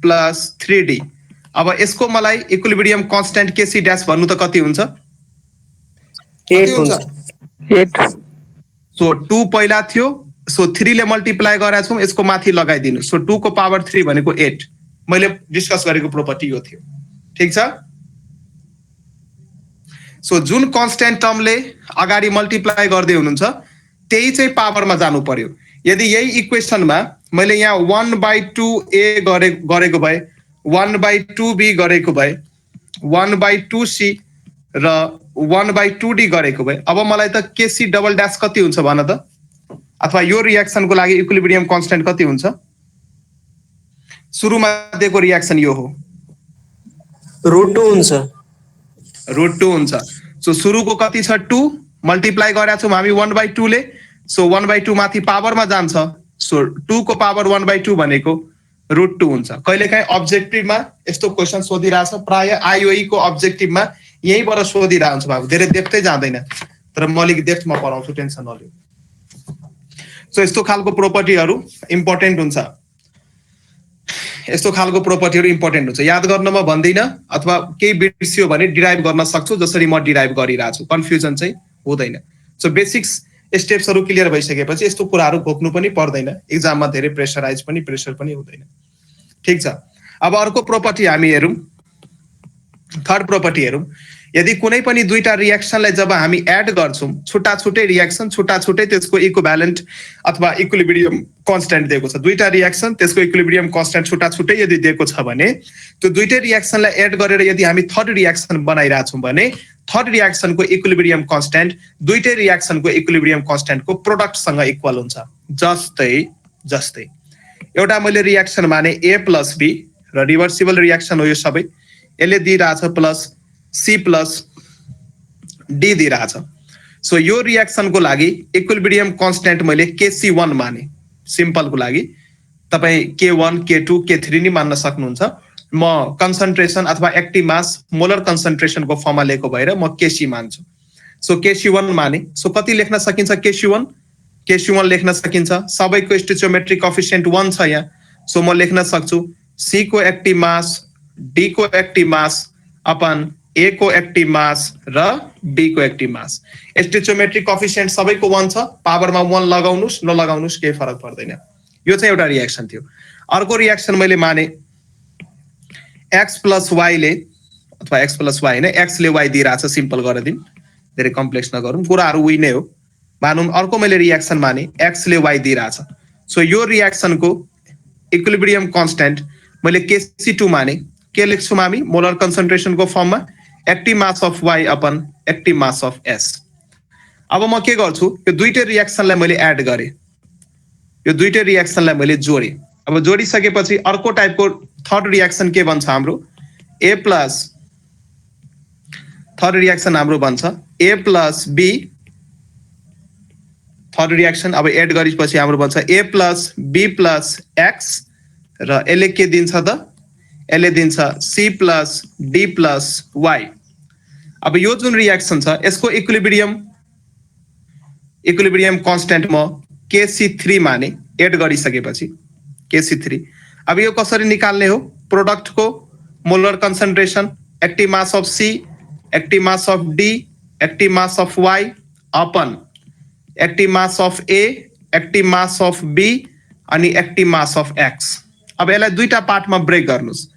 + 3d। अब यसको मलाई इक्विलिब्रियम कन्स्टेन्ट केसी ड्याश भन्नु त कति हुन्छ? 8। सो 2 पहिला थियो, सो 3 ले मल्टिप्लाई गरेका छौं, यसको माथि लगाइदिनु। सो 2 को पावर 3 भनेको 8। मैले डिस्कस गरेको प्रोपर्टी यो थियो, ठीक छ? सो जुन कन्स्टेन्ट टर्मले अगाडि मल्टिप्लाई गर्दै हुनुहुन्छ त्यही चाहिँ पावरमा जानु पर्यो। यदि यही इक्वेसनमा मैले यहाँ 1/2a गरेको भए 1/2b गरेको भए 1/2c र 1/2d गरेको भए अब मलाई त केसी डबल ड्याश कति हुन्छ भन त? अथवा यो रिएक्सनको लागि इक्विलिब्रियम कन्स्टेन्ट कति हुन्छ? सुरुमा दिएको रिएक्सन यो हो, √2 हुन्छ। √2 हुन्छ। सो सुरुको कति छ 2 मल्टिप्लाई गरेका छौं हामी 1/2 ले, सो 1/2 माथि पावरमा जान्छ। सो 2 को पावर 1/2 भनेको √2 हुन्छ। कहिलेकाहीँ अब्जेक्टिभमा यस्तो क्वेसन सोधिरहेछ, प्राय आईओई को अब्जेक्टिभमा यहीँबाट सोधिरहेको हुन्छ बाबु, धेरै डेप्थै जाँदैन, तर म अलिक डेप्थमा पढाउँछु, टेन्सन नलिऊ। सो यस्तो खालको प्रोपर्टीहरू इम्पोर्टेन्ट हुन्छ, यस्तो खालको प्रोपर्टीहरू इम्पोर्टेन्ट हुन्छ। याद गर्न म भन्दिनँ, अथवा केही बिर्सियो भने डिराइभ गर्न सक्छु जसरी म डिराइभ गरिरहेको छु, कन्फ्युजन चाहिँ हुँदैन। सो बेसिक्स स्टेप्सहरू क्लियर भइसकेपछि यस्तो कुराहरू घोक्नु पनि पर्दैन, एक्जाममा धेरै प्रेसर पनि हुँदैन, ठीक छ? अब अर्को प्रोपर्टी हामी हेरौँ, थर्ड प्रोपर्टी हेरौँ। यदि कुनै पनि दुईटा रिएक्सनलाई जब हामी एड गर्छौं, छुट्टा छुट्टै रिएक्सन छुट्टा छुट्टै त्यसको इक्विभ्यालेन्ट अथवा इक्विलिब्रियम कन्स्टेन्ट दिएको छ, दुईटा रिएक्सन त्यसको इक्विलिब्रियम कन्स्टेन्ट छुट्टा छुट्टै यदि दिएको छ भने त्यो दुईटै रिएक्सनलाई एड गरेर यदि हामी थर्ड रिएक्सन बनाइरहेछौँ भने थर्ड रिएक्सनको इक्विलिब्रियम कन्स्टेन्ट दुईटै रिएक्सनको इक्विलिब्रियम कन्स्टेन्टको प्रोडक्टसँग इक्वल हुन्छ। जस्तै एउटा मैले रिएक्सन माने a + b र रिभर्सिबल रिएक्सन हो यो सबै, यसले दिइरहेछ +c + d दिइरहेछ। सो यो रिएक्सनको लागि इक्विलिब्रियम कन्स्टेन्ट मैले kc1 माने, सिम्पलको लागि तपाई k1 k2 k3 नि मान्न सक्नुहुन्छ। म कन्सन्ट्रेसन अथवा एक्टिभ मास मोलर कन्सन्ट्रेसनको फर्ममा लेखेको भएर म kc मान्छु। सो kc1 माने, सो कति लेख्न सकिन्छ kc1 लेख्न सकिन्छ, सबैको स्टोइचियोमेट्रिक कोएफिसिएन्ट 1 छ यहाँ। सो म लेख्न सक्छु c को एक्टिभ मास d को एक्टिभ मास अपन a को एक्टिभ मास र b को एक्टिभ मास। स्टोइचियोमेट्रिक कोएफिसिएन्ट सबैको 1 छ, पावरमा 1 लगाउनुस् नलगाउनुस् केही फरक पर्दैन। यो चाहिँ एउटा रिएक्सन थियो। अर्को रिएक्सन मैले माने x + y ले, अथवा x + y हैन, x ले y दिइरहेछ, सिम्पल गरिदिन, धेरै कम्प्लेक्स नगरौँ, कुराहरू उही नै हो। मानौं अर्को मैले रिएक्सन माने x ले y दिइरहेछ। सो यो रिएक्सनको इक्विलिब्रियम कन्स्टेन्ट मैले kc2 माने, के लेख्छौँ हामी मोलर कन्सन्ट्रेसनको फर्ममा active mass of y upon active mass of s। अब म के गर्छु, यो दुईटै रिएक्सनलाई मैले एड गरे, यो दुईटै रिएक्सनलाई मैले जोडे। अब जोडिसकेपछि अर्को टाइपको थर्ड रिएक्सन के बन्छ हाम्रो A प्लस थर्ड रिएक्सन हाम्रो बन्छ A plus B third reaction अब एड गरेपछि हाम्रो बन्छ A plus B plus X र यसले के दिन्छ त यसले दिन्छ C plus D plus Y। अब यो जुन रिएक्सन छ यसको इक्विलिब्रियम कन्स्टेन्ट म KC3 माने एड गरिसकेपछि KC3 अब यो कसरी निकाल्ने हो प्रोडक्ट को molar concentration active mass of C active mass of D active mass of Y upon active mass of A active mass of B अनि एक्टिभ मास अफ X। अब यसलाई दुईटा पार्टमा ब्रेक गर्नुस्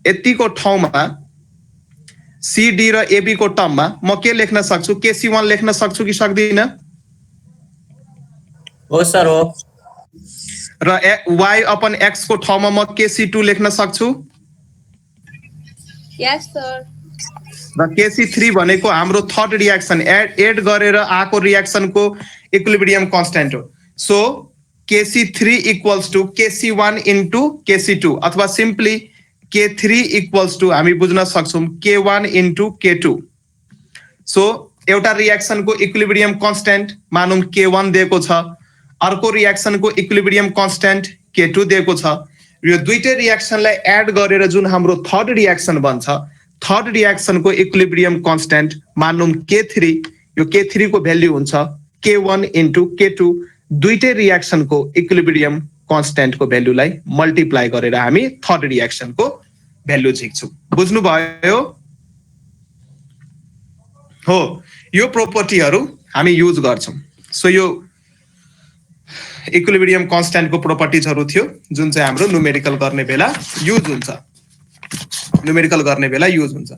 यतिको ठाउँमा CD र AB को टर्ममा म के लेख्न सक्छु KC1 लेख्न सक्छु कि सक्दिन हो सर हो र Y अपन X को ठाउँमा म KC2 लेख्न सक्छु Yes, sir. र KC3 भनेको हाम्रो थर्ड रिएक्सन एड गरेर आको रिएक्सन को इक्विलिब्रियम कांस्टेंट हो। So KC3 equals to KC1 into KC2 अथवा सिम्पली K3 इक्वल्स टू हामी बुझ्न सक्छौं K1 इन्टु K2। सो एउटा रिएक्सन को इक्विलिब्रियम कांस्टेंट मानौं K1 दिएको छ अर्को रिएक्सन को इक्विलिब्रियम कांस्टेंट K2 दिएको छ यो दुईटै रिएक्सनलाई एड गरेर जुन हाम्रो थर्ड रिएक्सन बन्छ थर्ड रिएक्सन को इक्विलिब्रियम कांस्टेंट मानौं K3 यो K3 को भ्यालु हुन्छ K1 इन्टु K2 दुईटै रिएक्सन को इक्विलिब्रियम कांस्टेंट को भ्यालुलाई मल्टिप्लाई गरेर हामी थर्ड रिएक्सन को भ्यालु झिक्छौं। बुझ्नु भयो हो यो प्रोपर्टीहरु हामी युज गर्छौं। सो यो इक्विलिब्रियम कांस्टेंट को प्रोपर्टीजहरु थियो जुन चाहिँ हाम्रो न्यूमेरिकल गर्ने बेला युज हुन्छ।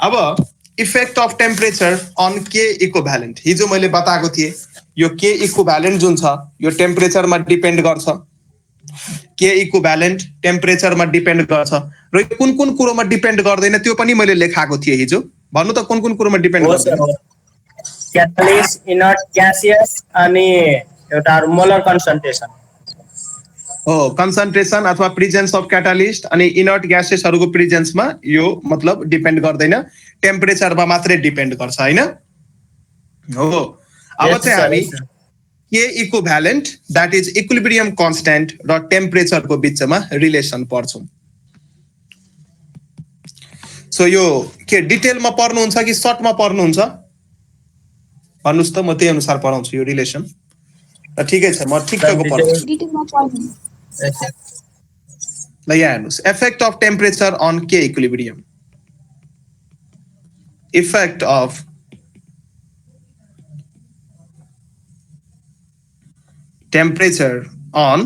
अब effect of temperature on K equivalent हिजो मैले बताएको थिए यो K इक्विभ्यालेन्ट जुन छ यो टेम्परेचरमा डिपेन्ड गर्छ K इक्विभ्यालेन्ट टेम्परेचरमा डिपेन्ड गर्छ र कुन कुन कुरोमा डिपेन्ड गर्दैन त्यो पनि मैले लेखाएको थिए हिजो भन्नु त कुन कुन कुरोमा डिपेन्ड गर्दैन क्याटालिस्ट इनर्ट ग्यासियस अनि एउटा मोलर कन्सन्ट्रेसन हो कन्सन्ट्रेसन अथवा प्रेजेन्स अफ क्याटालिस्ट अनि इनर्ट ग्यासेसहरुको प्रेजेन्समा यो मतलब डिपेन्ड गर्दैन टेम्परेचरमा मात्रै डिपेन्ड गर्छ हैन हो। अब चाहिँ हामी K equivalent that is equilibrium constant र टेम्परेचर को बीचमा रिलेसन पढ्छौं। सो यो के डिटेलमा पढ्नुहुन्छ कि सर्टमा पढ्नुहुन्छ भन्नुस् त म त्यही अनुसार पढाउँछु यो रिलेसन र ठिकै छ म ठिकको पढाउँछु डिटेलमा पढ्नु ल यहाँ हेर्नुस् effect of temperature on K equilibrium effect of temperature on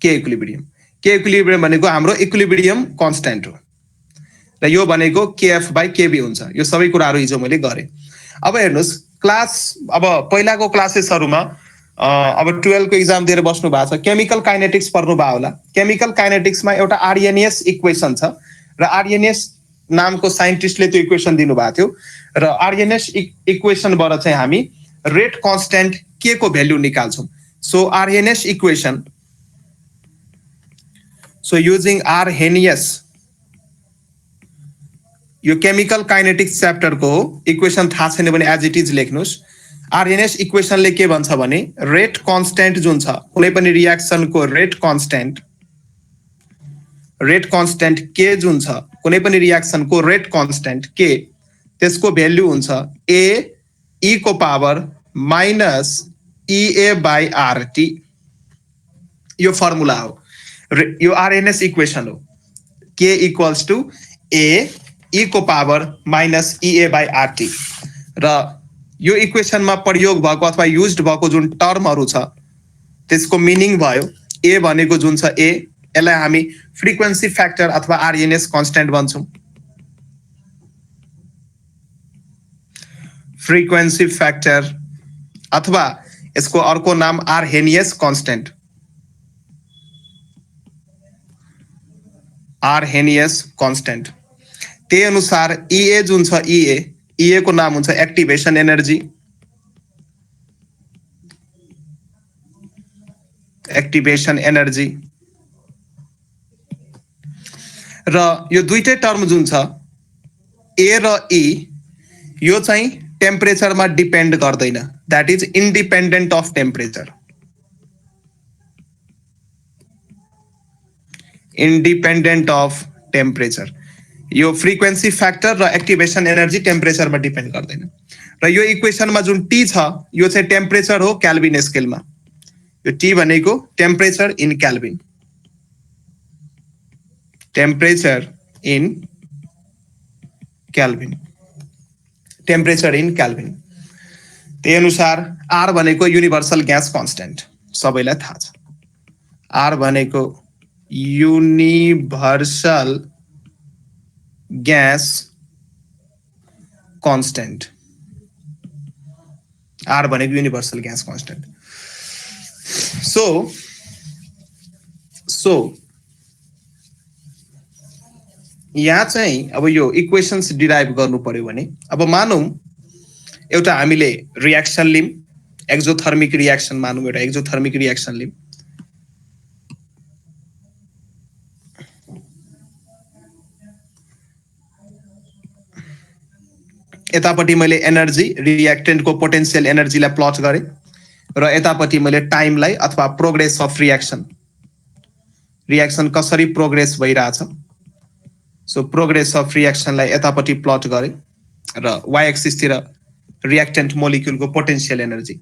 K equilibrium K equilibrium भनेको हाम्रो इक्विलिब्रियम कांस्टेंट हो र यो भनेको KF by KB हुन्छ यो सबै कुराहरु हिजो मैले गरे। अब हेर्नुस् क्लास अब पहिलाको क्लासेसहरुमा अब 12 को एक्जाम दिएर बस्नु भएको छ केमिकल काइनेटिक्स पढ्नु भयो होला। केमिकल काइनेटिक्समा एउटा आर्यनियस इक्वेसन छ र आर्यनियस नामको साइन्टिस्टले त्यो इक्वेसन दिनु भएको थियो र आर्यनियस इक्वेसनबाट चाहिँ हामी रेट कांस्टेंट K को भ्यालु निकाल्छौं। So Arrhenius equation so using Arrhenius यो केमिकल काइनेटिक्स च्याप्टर को इक्वेसन थाहा छैन भने एज इट इज लेख्नुस्। आर्यनियस इक्वेसनले के भन्छ भने रेट कांस्टेंट जुन छ कुनै पनि रिएक्सन को रेट कांस्टेंट K जुन छ कुनै पनि रिएक्सन को रेट कांस्टेंट K त्यसको भ्यालु हुन्छ A e को power minus EA by RT यो फर्मुला हो यो आरएनएस इक्वेसन हो K equals to A e को power minus EA by RT र यो इक्वेसनमा प्रयोग भएको अथवा युज्ड भएको जुन टर्महरु छ त्यसको मिनिङ भयो A भनेको जुन छ A यसलाई हामी फ्रिक्वेन्सी फ्याक्टर अथवा आरएनएस कांस्टेंट भन्छौं। फ्रिक्वेन्सी फ्याक्टर अथवा यसको अर्को नाम आर्हेनियस कांस्टेंट त्यही अनुसार EA जुन छ EA को नाम हुन्छ एक्टिभेसन एनर्जी र यो दुईटै टर्म जुन छ ए र ई यो चाहिँ टेम्परेचरमा डिपेन्ड गर्दैन, that is independent of temperature. Independent of temperature. यो फ्रिक्वेन्सी फ्याक्टर र एक्टिभेसन एनर्जी टेम्परेचरमा डिपेन्ड गर्दैन। र यो इक्वेसनमा जुन टी छ यो चाहिँ टेम्परेचर हो केल्भिन स्केलमा। यो टी भनेको temperature in Calvin, temperature in Calvin, temperature in Calvin. त्यही अनुसार आर भनेको युनिभर्सल ग्यास कन्स्टेन्ट, सबैलाई थाहा छ। आर भनेको युनिभर्सल ग्यास कन्स्टेन्ट, आर भनेको युनिभर्सल ग्यास कन्स्टेन्ट। सो यहाँ चाहिँ अब यो इक्वेशन्स डिराइभ गर्नु पर्यो भने, अब मानौँ एउटा हामीले रियाक्सन लिम, एक्जोथर्मिक रियाक्सन मानौँ, एउटा एक्जोथर्मिक रियाक्सन लिम। यतापट्टि मैले एनर्जी रिएक्टेन्टको पोटेन्शियल एनर्जीलाई प्लट गरेँ र यतापट्टि मैले टाइमलाई अथवा प्रोग्रेस अफ रियाक्सन, रियाक्सन कसरी प्रोग्रेस भइरहेछ, सो प्रोग्रेस अफ रियाक्सनलाई यतापट्टि प्लट गरेँ र वाइ एक्सिसतिर रिएक्टेन्ट मोलिक्युलको पोटेन्शियल एनर्जी।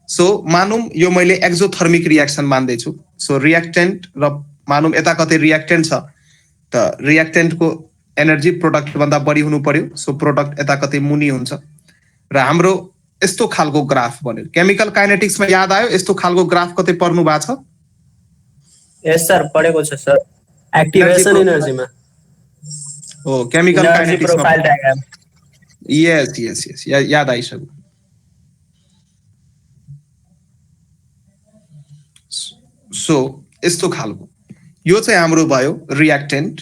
सो मानौँ यो मैले एक्जोथर्मिक रियाक्सन मान्दैछु। सो रिएक्टेन्ट र मानौँ यता कतै रिएक्टेन्ट छ त रिएक्टेन्टको एनर्जी प्रोडक्ट भन्दा बढी हुनु पर्यो। सो प्रोडक्ट यता कतै मुनि हुन्छ र हाम्रो यस्तो खालको ग्राफ बन्यो। केमिकल काइनेटिक्समा याद आयो यस्तो खालको ग्राफ कतै पढ्नु भएको छ? यस सर, पढेको छ सर, एक्टिभेसन एनर्जीमा। हो, केमिकल काइनेटिक्समा profile diagram. Yes yes yes, याद आइसक्यो। सो यस्तो खालको यो चाहिँ हाम्रो भयो रिएक्टेन्ट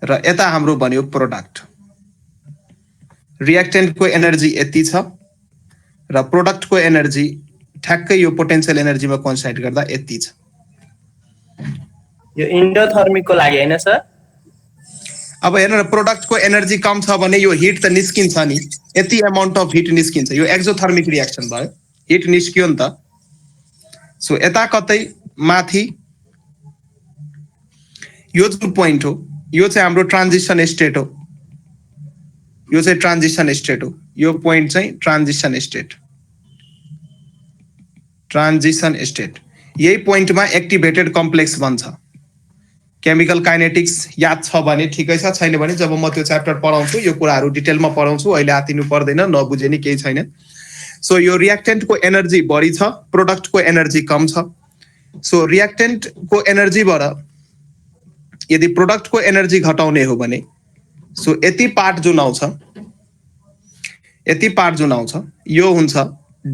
र यता हाम्रो बन्यो प्रोडक्ट। रिएक्टेन्टको एनर्जी यति छ र प्रोडक्टको एनर्जी ठ्याक्कै यो पोटेन्शियल एनर्जीमा कन्सन्ट्रेट गर्दा यति छ। यो इन्डोथर्मिकको लागि हैन सर? अब हेर्नु न, प्रोडक्टको एनर्जी कम छ भने यो हिट त निस्किन्छ नि, यति अमाउन्ट अफ हिट निस्किन्छ। यो एक्जोथर्मिक रिएक्सन भयो, हिट निस्कियो नि त। सो यता कतै माथि यो जुन पोइन्ट हो यो चाहिँ हाम्रो ट्रान्जिसन स्टेट हो, यो चाहिँ ट्रान्जिसन स्टेट हो। यो पोइन्ट चाहिँ ट्रान्जिसन स्टेट, ट्रान्जिसन स्टेट। यही पोइन्टमा एक्टिभेटेड कम्प्लेक्स बन्छ। केमिकल काइनेटिक्स याद छ भने ठिकै छ, छैन भने जब म त्यो च्याप्टर पढाउँछु यो कुराहरू डिटेलमा पढाउँछु, अहिले आतिनु पर्दैन, नबुझे नि केही छैन। सो यो रिएक्टेन्टको एनर्जी बढी छ, प्रोडक्टको एनर्जी कम छ। सो रिएक्टेन्टको एनर्जीबाट यदि प्रोडक्टको एनर्जी घटाउने हो भने सो यति पार्ट जुन आउँछ, यति पार्ट जुन आउँछ यो हुन्छ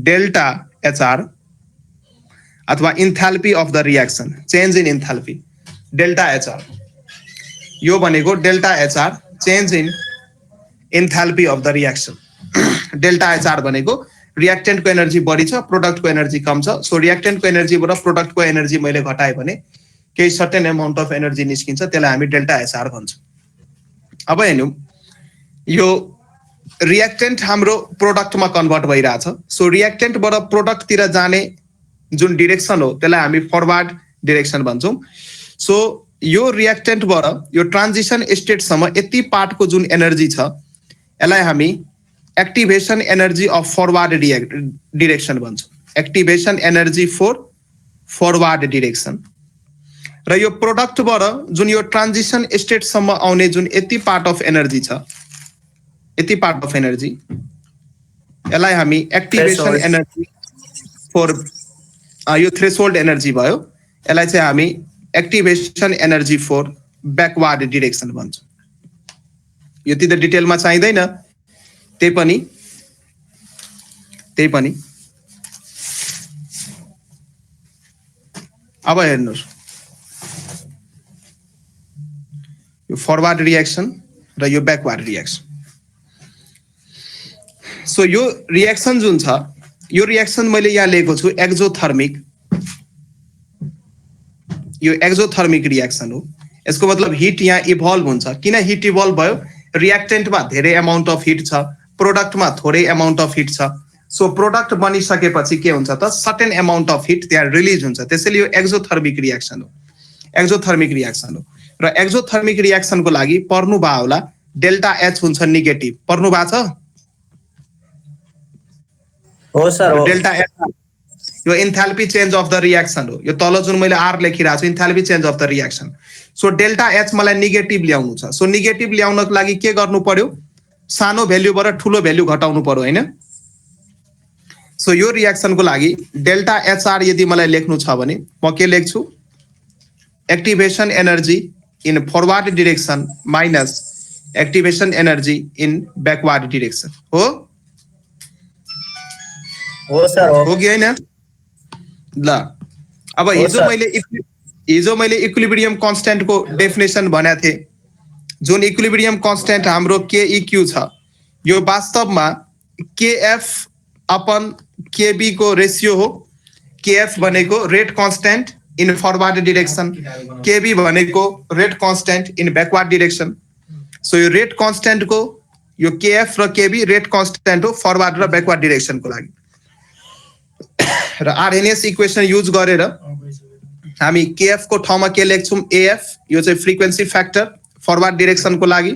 डेल्टा एचआर अथवा enthalpy of the reaction, change in enthalpy, delta HR. यो भनेको delta HR change in enthalpy of the reaction. Delta HR भनेको रिएक्टेन्टको एनर्जी बढी छ, प्रोडक्टको एनर्जी कम छ। सो रिएक्टेन्टको एनर्जीबाट प्रोडक्टको एनर्जी मैले घटाएँ भने केही सर्टेन अमाउन्ट अफ एनर्जी निस्किन्छ, त्यसलाई हामी डेल्टा एचआर भन्छौँ। अब हेर्नु, यो रिएक्टेन्ट हाम्रो प्रोडक्टमा कन्भर्ट भइरहेछ। सो रिएक्टेन्टबाट प्रोडक्टतिर जाने जुन डिरेक्सन हो त्यसलाई हामी फरवर्ड डिरेक्सन भन्छौँ। सो यो रिएक्टेन्टबाट यो ट्रान्जिसन स्टेटसम्म यति पार्टको जुन एनर्जी छ यसलाई हामी activation energy of forward direction भन्छौँ। Activation energy for forward direction. र यो प्रोडक्टबाट जुन यो ट्रान्जिसन स्टेटसम्म आउने जुन यति पार्ट अफ एनर्जी छ, यति पार्ट अफ एनर्जी, यसलाई हामी एक्टिभेसन एनर्जी फर, यो थ्रेसहोल्ड एनर्जी भयो, यसलाई चाहिँ हामी activation energy for backward direction भन्छौँ। यो त्यति डिटेलमा चाहिँदैन, त्यही पनि। अब हेर्नुहोस्, यो फरवर्ड रिएक्सन र यो ब्याकवर्ड रिएक्सन। सो यो रिएक्सन जुन छ, यो रिएक्सन मैले यहाँ लेखेको छु एक्जोथर्मिक, यो एक्जोथर्मिक रिएक्सन हो। यसको मतलब हिट यहाँ इभल्भ हुन्छ। किन हिट इभल्भ भयो? रिएक्टेन्टमा धेरै अमाउन्ट अफ हिट छ, प्रोडक्टमा थोरै अमाउन्ट अफ हिट छ। सो प्रोडक्ट बनिसकेपछि के हुन्छ त सर्टेन अमाउन्ट अफ हिट त्यहाँ रिलिज हुन्छ, त्यसैले यो एक्जोथर्मिक रिएक्सन हो। एक्जोथर्मिक रिएक्सन हो र एक्जोथर्मिक रिएक्सनको लागि पर्नु भा होला डेल्टा एच हुन्छ नेगेटिभ। पर्नु भा छ? हो सर हो। डेल्टा एच यो enthalpy change of the reaction हो। यो तल जुन मैले आर लेखिरहेको छु enthalpy change of the reaction. So delta H मलाई नेगेटिभ ल्याउनु छ। सो नेगेटिभ ल्याउनको लागि के गर्नु पर्यो? सानो भ्यालुबाट ठुलो भ्यालु घटाउनु पर्यो हैन? सो यो रिएक्सनको लागि डेल्टा एचआर यदि मलाई लेख्नु छ भने म के लेख्छु? Activation energy in forward direction minus activation energy in backward direction. हो सर हो कि हैन? ल अब हिजो मैले इक्विलिब्रियम कांस्टेंट को डेफिनेसन भनेको थिएँ। जुन इक्विलिब्रियम कांस्टेंट हाम्रो KEQ छ यो वास्तवमा KF अपन KB को रेशियो हो। KF भनेको rate constant in forward direction, KB भनेको rate constant in backward direction. So यो रेट कांस्टेंट को यो KF र KB रेट कांस्टेंट हो फरवर्ड र बैकवर्ड डिरेक्सन को लागि। र आरएनएस इक्वेसन युज गरेर हामी KF को ठाउँमा के लेख्छौं? AF यो चाहिँ फ्रिक्वेन्सी फ्याक्टर फरवर्ड डिरेक्सन को लागि।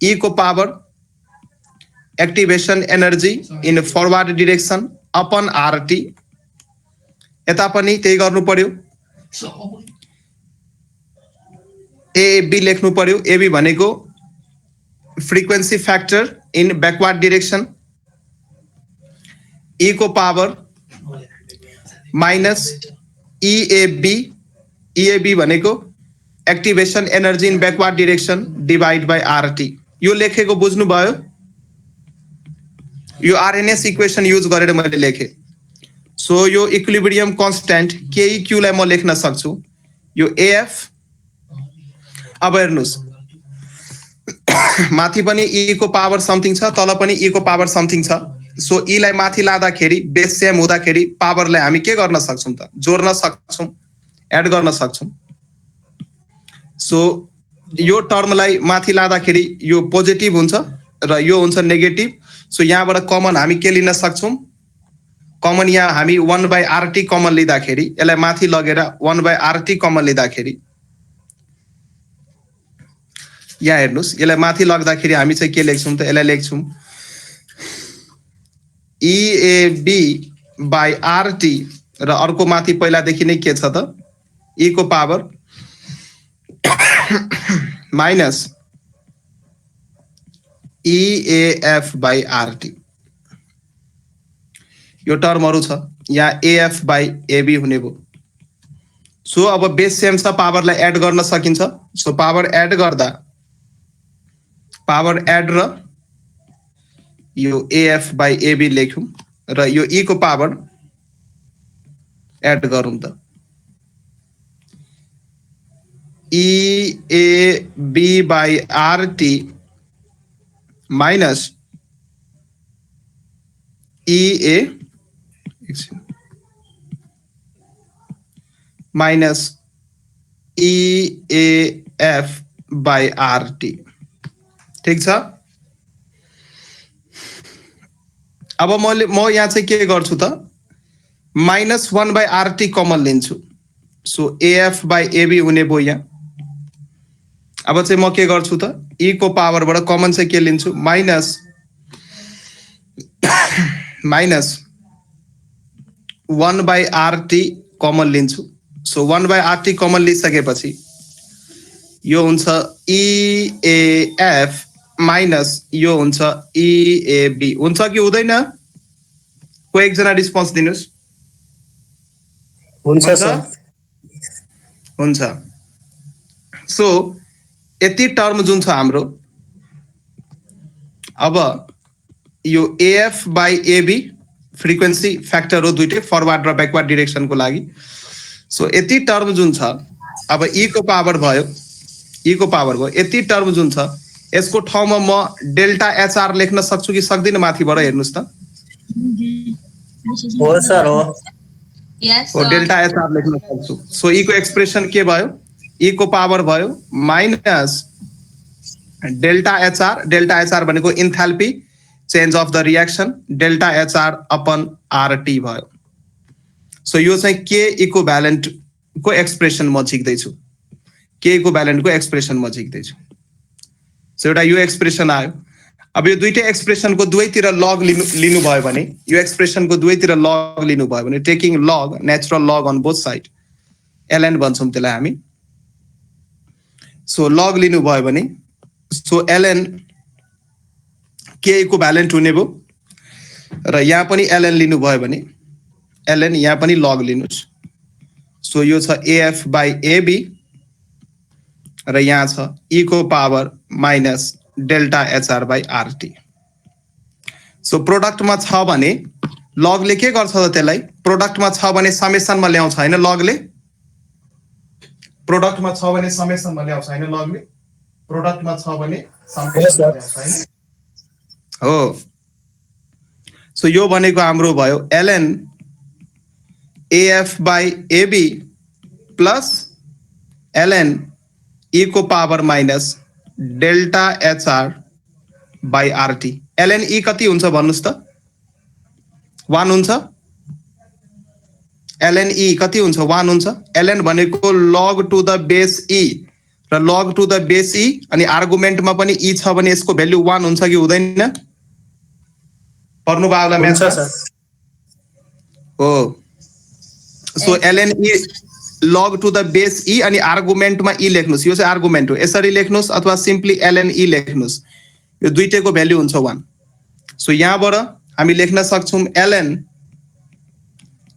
E को power activation energy in forward direction upon RT। यता पनि त्यही गर्नु पर्यो। AB लेख्नु पर्यो। AB भनेको frequency factor in backward direction. E को पावर माइनस EAB भनेको activation energy in backward direction divide by RT। यो लेखेको बुझ्नु भयो? यो आरएनएस इक्वेसन युज गरेर मैले लेखे। सो यो इक्विलिब्रियम कांस्टेंट KEQ लाई म लेख्न सक्छु। यो AF अब हेर्नुस् माथि पनि E को पावर समथिङ छ, तल पनि E को पावर समथिङ छ। सो E लाई माथि लाँदाखेरि बेस सेम हुँदाखेरि पावरलाई हामी के गर्न सक्छौं त? जोड्न सक्छौं, एड गर्न सक्छौं। सो यो टर्मलाई माथि लाँदाखेरि यो पोजिटिभ हुन्छ र यो हुन्छ नेगेटिभ। सो यहाँबाट कमन हामी के लिन सक्छौं? कमन यहाँ हामी 1/RT कमन लिँदाखेरि यसलाई माथि लगेर 1/RT कमन लिँदाखेरि यहाँ हेर्नुस् यसलाई माथि लग्दाखेरि हामी चाहिँ के लेख्छौं त? यसलाई लेख्छौं EAB by RT र अर्को माथि पहिलादेखि नै के छ त? E को power minus EAF by RT। यो टर्महरु छ। यहाँ AF by AB हुने भयो। सो अब बेस सेम छ, पावरलाई एड गर्न सकिन्छ। सो पावर एड गर्दा पावर एड र यो AF by AB लेख्यौं र यो E को पावर एड गरौँ त EAB by RT minus EA minus EAF by RT। ठीक छ? अब म यहाँ चाहिँ के गर्छु त? माइनस 1/RT कमन लिन्छु। सो AF by AB हुने भयो यहाँ। अब चाहिँ म के गर्छु त? E को पावरबाट कमन चाहिँ के लिन्छु? माइनस 1/RT कमन लिन्छु। सो 1/RT कमन लिइसकेपछि यो हुन्छ EAF माइनस यो हुन्छ EAB। हुन्छ कि हुँदैन? कोही एकजना रिस्पोन्स दिनुस्। हुन्छ सर। हुन्छ। सो यति टर्म जुन छ हाम्रो, अब यो AF by AB frequency factor हो दुईटै फरवर्ड र बैकवर्ड डिरेक्सन को लागि। सो यति टर्म जुन छ अब E को पावर भयो, E को पावर भयो। यति टर्म जुन छ यसको ठाउँमा म डेल्टा HR लेख्न सक्छु कि सक्दिन? माथिबाट हेर्नुस् त। हो सर हो। Yes, हो sir. डेल्टा एचआर लेख्न सक्छु सो ई को एक्सप्रेसन के भयो ई को पावर भयो माइनस डेल्टा एचआर भनेको enthalpy change of the reaction delta HR upon RT भयो सो यो चाहिँ के इक्विभ्यालेन्ट को एक्सप्रेसन म झिक्दैछु के इक्विभ्यालेन्ट को एक्सप्रेसन म झिक्दैछु सो एउटा यो एक्सप्रेसन आयो अब यो दुईटै एक्सप्रेसनको दुवैतिर लग लिनु भयो भने यो एक्सप्रेसनको दुवैतिर लग लिनु भयो भने taking log natural log on both side L N भन्छौँ त्यसलाई हामी सो लग लिनु भयो भने सो एलएन के इक्विभ्यालेन्ट हुने भयो र यहाँ पनि एलएन लिनु भयो भने एलएन यहाँ पनि लग लिनुस् सो यो छ एएफ बाई एबी र यहाँ छ ई को power minus delta HR by RT so प्रोडक्टमा छ भने लगले के गर्छ त त्यसलाई प्रोडक्टमा छ भने समेसनमा ल्याउँछ हैन लगले प्रोडक्टमा छ भने समेसनमा ल्याउँछ हैन लगले प्रोडक्टमा छ भने समेसनमा ल्याउँछ हैन हो सो यो भनेको हाम्रो भयो LN AF by AB plus LN E को power minus delta HR by RT LN E कति हुन्छ भन्नुस् त 1 हुन्छ एलएन ई कति हुन्छ 1 हुन्छ एलएन भनेको लग टु द बेस ई र लग टु द बेस ई अनि आर्गुमेन्टमा पनि ई छ भने यसको भ्यालु 1 हुन्छ कि हुँदैन पढ्नु बाबुलाई म्याथ हो so LN E log to the base E अनि आर्गुमेन्टमा ई लेख्नुस् यो चाहिँ आर्गुमेन्ट हो यसरी लेख्नुस् अथवा सिम्पली एलएन ई लेख्नुस् यो दुईटैको भ्यालु हुन्छ 1 सो यहाँबाट हामी लेख्न सक्छौं एलएन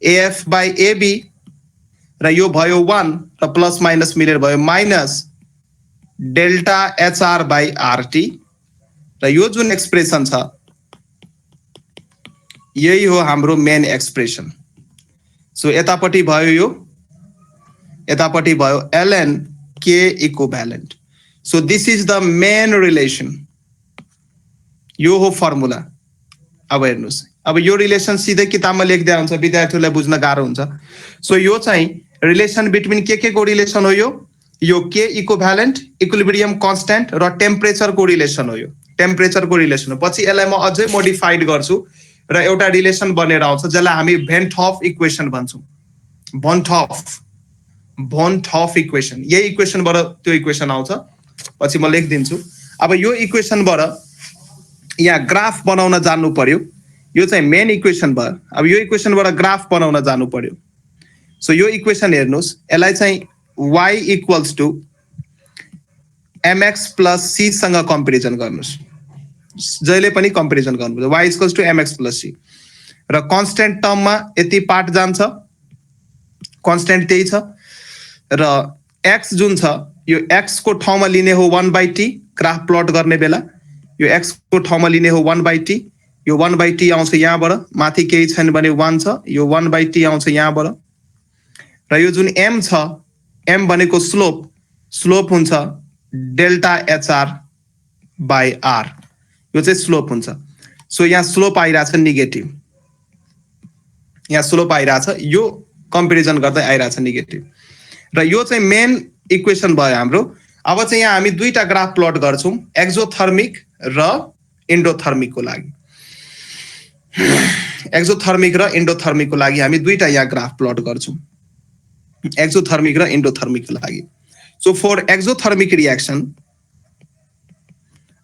एएफ बाई एबी र यो भयो 1 र प्लस माइनस मिलेर भयो minus delta HR by RT र यो जुन एक्सप्रेसन छ यही हो हाम्रो मेन एक्सप्रेसन सो यतापट्टि भयो यो यतापट्टि भयो एलएन के equivalent so this is the main relation यो हो फर्मुला अब हेर्नुस् अब यो रिलेसन सिधै किताबमा लेख्दै हुन्छ विद्यार्थीलाई बुझ्न गाह्रो हुन्छ सो यो चाहिँ रिलेसन बिट्विन के को रिलेसन हो यो के इक्विभ्यालेन्ट इक्विलिब्रियम कन्स्ट्यान्ट र टेम्परेचरको रिलेसन हो यो टेम्परेचरको रिलेसन हो पछि यसलाई म अझै मोडिफाइड गर्छु र एउटा रिलेसन बनेर आउँछ जसलाई हामी भेन थप इक्वेसन भन्छौँ भन थप इक्वेसन यही इक्वेसनबाट त्यो इक्वेसन आउँछ पछि म लेखिदिन्छु अब यो इक्वेसनबाट यहाँ ग्राफ बनाउन जान्नु पर्यो यो चाहिँ मेन इक्वेसन भयो अब यो इक्वेसनबाट ग्राफ बनाउन जानु पर्यो सो यो इक्वेसन हेर्नुस् यसलाई चाहिँ y equals to mx plus c सँग कम्पेरिजन गर्नुस् जहिले पनि कम्पेरिजन गर्नुपर्छ y equals to mx plus c र कन्स्ट्यान्ट टर्ममा यति पार्ट जान्छ कन्स्ट्यान्ट त्यही छ र x जुन छ यो x को ठाउँमा लिने हो 1/t ग्राफ प्लट गर्ने बेला यो x को ठाउँमा लिने हो 1/t यो 1/t आउँछ यहाँबाट माथि केही छैन भने 1 छ यो 1/t आउँछ यहाँबाट र यो जुन m छ m भनेको स्लोप हुन्छ डेल्टा एचआर बाई आर यो चाहिँ स्लोप हुन्छ सो यहाँ स्लोप आइरहेछ नेगेटिभ यहाँ स्लोप आइरहेछ यो कम्पेरिजन गर्दै आइरहेछ नेगेटिभ र यो चाहिँ मेन इक्वेसन भयो हाम्रो अब चाहिँ यहाँ हामी दुईटा ग्राफ प्लट गर्छौं एक्जोथर्मिक र एन्डोथर्मिकको लागि एक्जोथर्मिक र एन्डोथर्मिकको लागि हामी दुईटा यहाँ ग्राफ प्लट गर्छौं एक्जोथर्मिक र एन्डोथर्मिकको लागि सो फर एक्जोथर्मिक रिएक्सन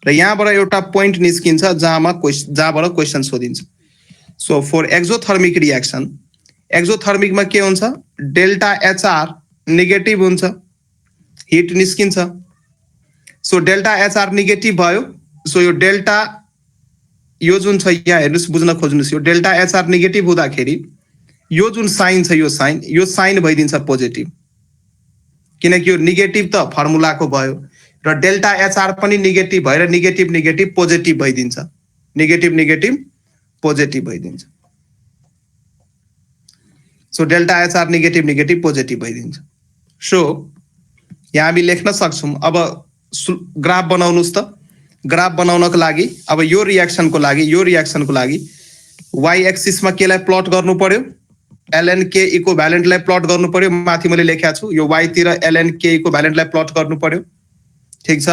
र यहाँबाट एउटा पोइन्ट निस्किन्छ जहाँबाट क्वेसन सोधिन्छ सो फर एक्जोथर्मिक रिएक्सन एक्जोथर्मिकमा के हुन्छ डेल्टा एचआर नेगेटिभ हुन्छ हिट निस्किन्छ सो डेल्टा एचआर नेगेटिभ भयो सो यो डेल्टा यो जुन छ यहाँ हेर्नुस् बुझ्न खोज्नुस् यो डेल्टा एचआर नेगेटिभ हुँदाखेरि यो जुन साइन छ यो साइन भइदिन्छ पोजिटिभ किनकि यो नेगेटिभ त फर्मुलाको भयो र डेल्टा एचआर पनि नेगेटिभ भएर नेगेटिभ पोजिटिभ भइदिन्छ नेगेटिभ पोजिटिभ भइदिन्छ so delta HR negative positive भइदिन्छ सो यहाँ हामी लेख्न सक्छौं अब ग्राफ बनाउनुस् त ग्राफ बनाउनको लागि अब यो रिएक्सनको लागि y एक्सिसमा केलाई प्लट गर्नु पर्यो ln k इक्विभ्यालेन्टलाई प्लट गर्नु पर्यो, माथि मैले लेखेको छु यो y तिर ln k इक्विभ्यालेन्टलाई प्लट गर्नु पर्यो, ठीक छ।